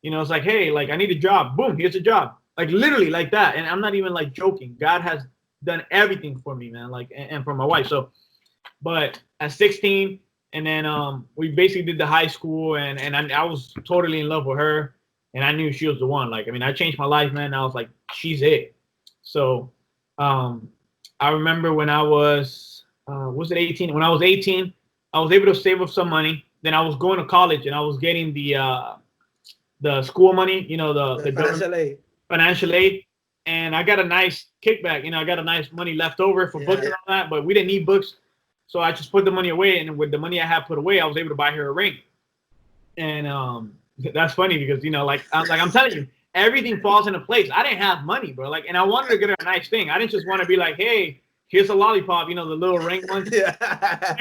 It's like, hey, like I need a job. Boom, here's a job. Like literally like that. And I'm not even like joking. God has done everything for me, man. Like, and for my wife. So, but at 16, and then we basically did the high school. And I was totally in love with her. And I knew she was the one. Like, I mean, I changed my life, man. I was like, she's it. So, I remember when I was 18? When I was 18, I was able to save up some money. Then I was going to college and I was getting the school money, the government financial aid. financial aid, and I got a nice kickback. I got a nice money left over for books and all that, but we didn't need books, so I just put the money away. And with the money I had put away, I was able to buy her a ring. And that's funny because I'm telling you, everything falls into place. I didn't have money, bro. And I wanted to get her a nice thing. I didn't just want to be like, hey, here's a lollipop, the little ring ones. Yeah.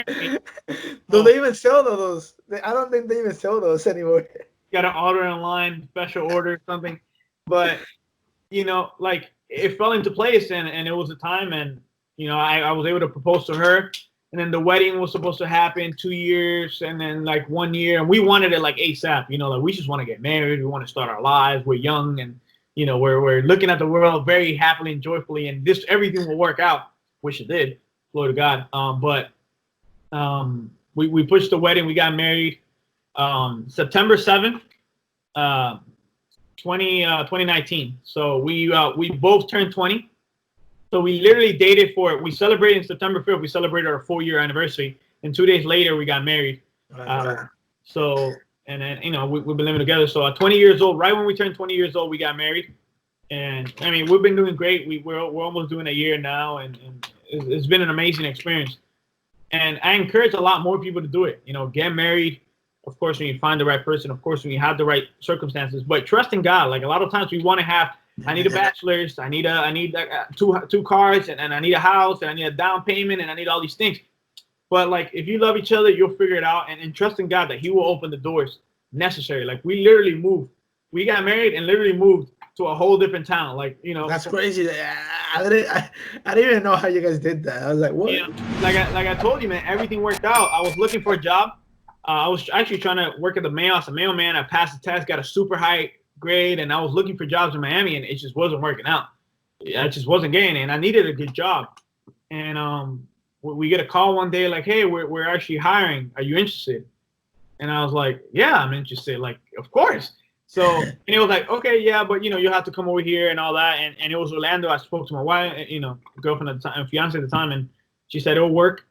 Do they even sell those? I don't think they even sell those anymore. Got to order online, special order, something. But it fell into place, and it was a time, and I was able to propose to her, and then the wedding was supposed to happen 2 years, and then 1 year, and we wanted it ASAP. We just want to get married, we want to start our lives. We're young, and we're looking at the world very happily and joyfully, and everything will work out, which it did. Glory to God. But we pushed the wedding. We got married September 7th. 2019. So we both turned 20. So we literally dated we celebrated September 5th. We celebrated our 4-year anniversary, and 2 days later we got married. So and then we've been living together. So at 20 years old, right when we turned 20 years old, we got married. And I mean, we've been doing great. We're almost doing a year now, and it's been an amazing experience. And I encourage a lot more people to do it. Get married. Of course, when you find the right person, of course, when you have the right circumstances, but trust in God. A lot of times we want to have, I need a bachelor's, I need two cars, and I need a house, and I need a down payment, and I need all these things. But if you love each other, you'll figure it out, and trust in God that He will open the doors necessary. We literally moved. We got married and literally moved to a whole different town. That's crazy. I didn't even know how you guys did that. I was like, what? Like I told you, man, everything worked out. I was looking for a job. I was actually trying to work at the mail as a mailman. I passed the test, got a super high grade, and I was looking for jobs in Miami, and it just wasn't working out. I just wasn't getting it, and I needed a good job. And we get a call one day like, hey, we're actually hiring. Are you interested? And I was like, yeah, I'm interested. Of course. So, and it was like, okay, yeah, but you'll have to come over here and all that. And it was Orlando. I spoke to my wife, girlfriend at the time, fiance at the time, and she said it'll work.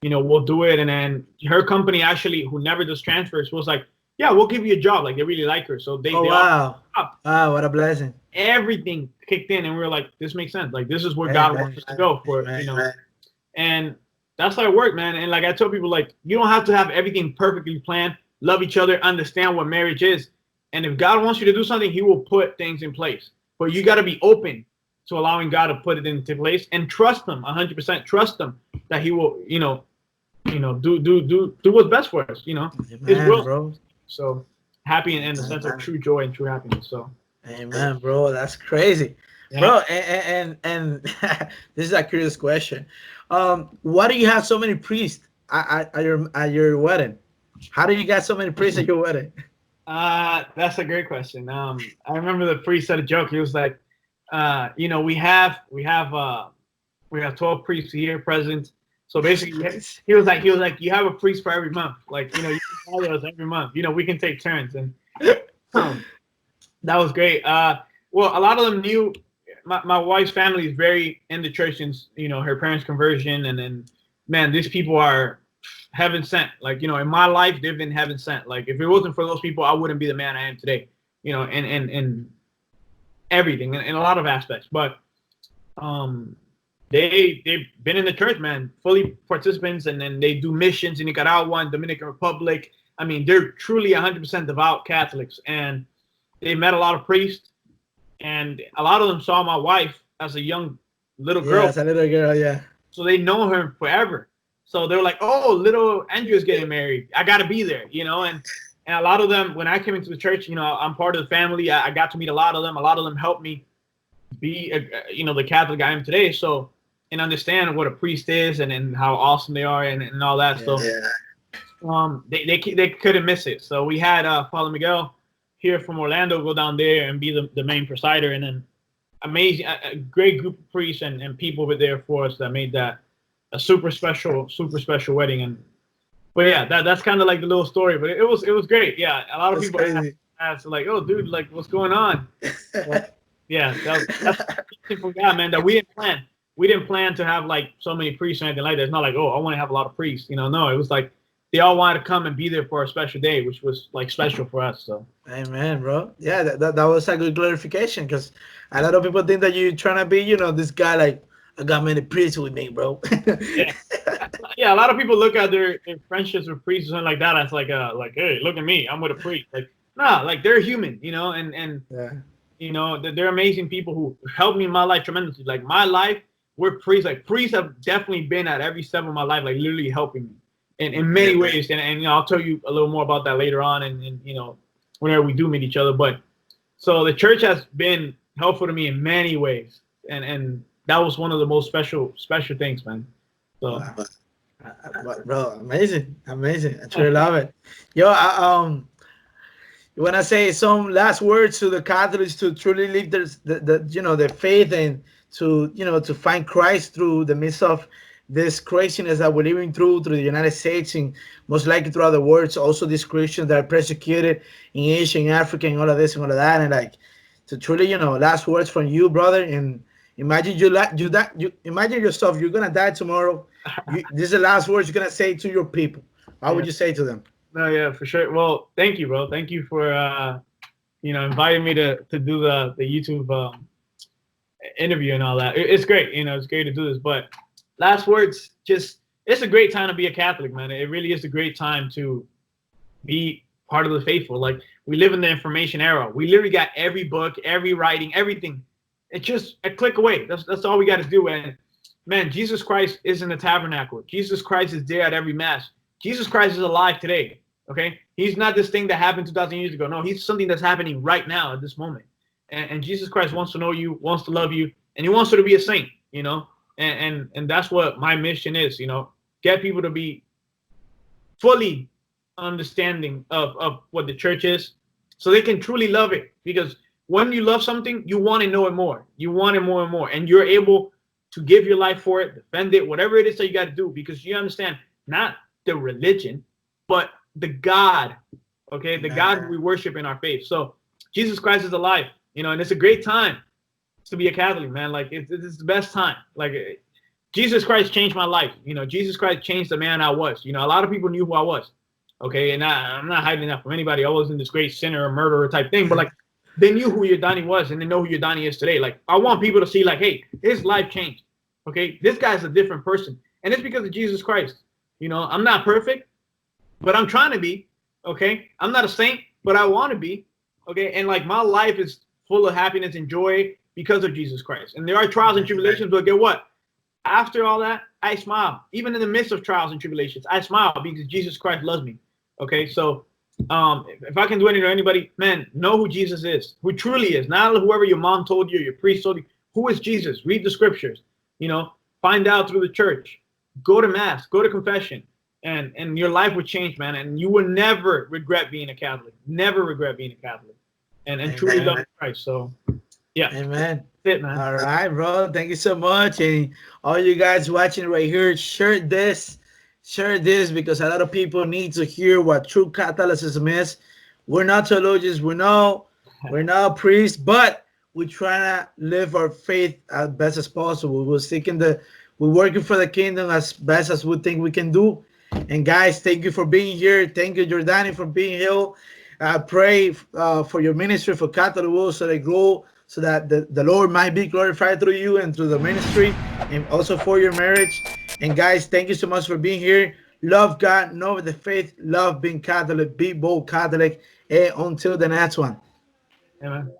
We'll do it. And then her company actually, who never does transfers, was like, yeah, we'll give you a job. They really like her. So they wow. Wow, what a blessing. Everything kicked in, and we were like, this makes sense. This is where God wants us to go for, And that's how it worked, man. And I tell people, you don't have to have everything perfectly planned. Love each other, understand what marriage is. And if God wants you to do something, He will put things in place. But you got to be open to allowing God to put it into place, and trust Him 100%. Trust Him that He will, do what's best for us. His will. Bro. So happy in the sense of true joy and true happiness. So. Amen, bro. That's crazy, bro. And this is a curious question. Why do you have so many priests at your wedding? How do you get so many priests at your wedding? That's a great question. I remember the priest said a joke. He was like, we have 12 priests here present. So basically, he was like, you have a priest for every month. You can follow us every month. We can take turns, and that was great. Well, a lot of them knew. My wife's family is very into church, and her parents' conversion, and then man, these people are heaven sent. In my life, they've been heaven sent. If it wasn't for those people, I wouldn't be the man I am today. In everything, in a lot of aspects. But they've been in the church, man, fully participants, and then they do missions in Nicaragua and Dominican Republic. I mean, they're truly 100% devout Catholics, and they met a lot of priests, and a lot of them saw my wife as a young little girl. Yeah, as a little girl, yeah. So they know her forever. So they were like, oh, little Andrew's getting married. I got to be there, And a lot of them, when I came into the church, I'm part of the family. I got to meet a lot of them. A lot of them helped me be, the Catholic I am today. So, and understand what a priest is and how awesome they are and all that. So, they couldn't miss it. So we had Father Miguel here from Orlando go down there and be the main presider, and then amazing, a great group of priests and people were there for us that made that a super special wedding. But yeah, that's kind of the little story. But it was great. Yeah, a lot of people asked oh, dude, what's going on? Well, yeah, that's from God, man. That we didn't plan. we didn't plan to have like so many priests or anything like that. It's not like, oh, I want to have a lot of priests. No, it was like they all wanted to come and be there for a special day, which was like special for us. So, amen, bro. Yeah, that was a good clarification because a lot of people think that you're trying to be, this guy like, I got many priests with me, bro. yeah, yeah. A lot of people look at their friendships with priests or something like that. It's like, hey, look at me, I'm with a priest. Like, nah, like they're human, and Yeah. they're amazing people who helped me in my life tremendously. Like my life, we're priests. Like priests have definitely been at every step of my life, like literally helping me in many ways. And I'll tell you a little more about that later on, and whenever we do meet each other. But so the church has been helpful to me in many ways, and that was one of the most special things, man. So, Bro, amazing. I truly love it. Yo, when I say some last words to the Catholics to truly live the faith and to find Christ through the midst of this craziness that we're living through the United States and most likely throughout the world. So also these Christians that are persecuted in Asia and Africa and all of this and all of that, and like to truly last words from you, brother. And imagine you imagine yourself, you're gonna die tomorrow. This is the last words you're gonna say to your people. What would you say to them? No, yeah, for sure. Well, thank you, bro. Thank you for inviting me to do the YouTube interview and all that. It's great, it's great to do this. But last words, it's a great time to be a Catholic, man. It really is a great time to be part of the faithful. Like we live in the information era. We literally got every book, every writing, everything. It's just a click away. That's all we got to do. And man, Jesus Christ is in the tabernacle. Jesus Christ is there at every mass. Jesus Christ is alive today. Okay, he's not this thing that happened 2,000 years ago. No, he's something that's happening right now at this moment. And Jesus Christ wants to know you, wants to love you, and he wants you to be a saint. And that's what my mission is. Get people to be fully understanding of what the church is, so they can truly love it. Because when you love something, you want to know it more. You want it more and more, and you're able to give your life for it, defend it, whatever it is that you got to do, because you understand not the religion, but the God, okay? The God who we worship in our faith. So Jesus Christ is alive, and it's a great time to be a Catholic, man. Like it's the best time. Like Jesus Christ changed my life. Jesus Christ changed the man I was. A lot of people knew who I was, okay? And I'm not hiding that from anybody. I wasn't this great sinner or murderer type thing, but like they knew who Yordany was, and they know who Yordany is today. Like I want people to see, like, hey, his life changed, okay? This guy's a different person, and it's because of Jesus Christ. I'm not perfect, but I'm trying to be, okay? I'm not a saint, but I want to be, okay? And like my life is full of happiness and joy because of Jesus Christ. And there are trials and tribulations, but get what? After all that, I smile. Even in the midst of trials and tribulations, I smile because Jesus Christ loves me, okay? So if I can do anything to anybody, man, know who Jesus is, who truly is. Not whoever your mom told you or your priest told you. Who is Jesus? Read the scriptures, find out through the church. Go to mass, go to confession, and your life would change, man. And you will never regret being a Catholic. Never regret being a Catholic. And truly love Christ. So, yeah. Amen. That's it, man. All right, bro. Thank you so much. And all you guys watching right here, share this because a lot of people need to hear what true Catholicism is. We're not theologians. We're not priests, but we're trying to live our faith as best as possible. We're working for the kingdom as best as we think we can do. And guys, thank you for being here. Thank you, Yordany, for being here. I pray for your ministry, for Catholic World, so they grow, so that the Lord might be glorified through you and through the ministry, and also for your marriage. And guys, thank you so much for being here. Love God, know the faith, love being Catholic, be bold Catholic. And until the next one. Amen.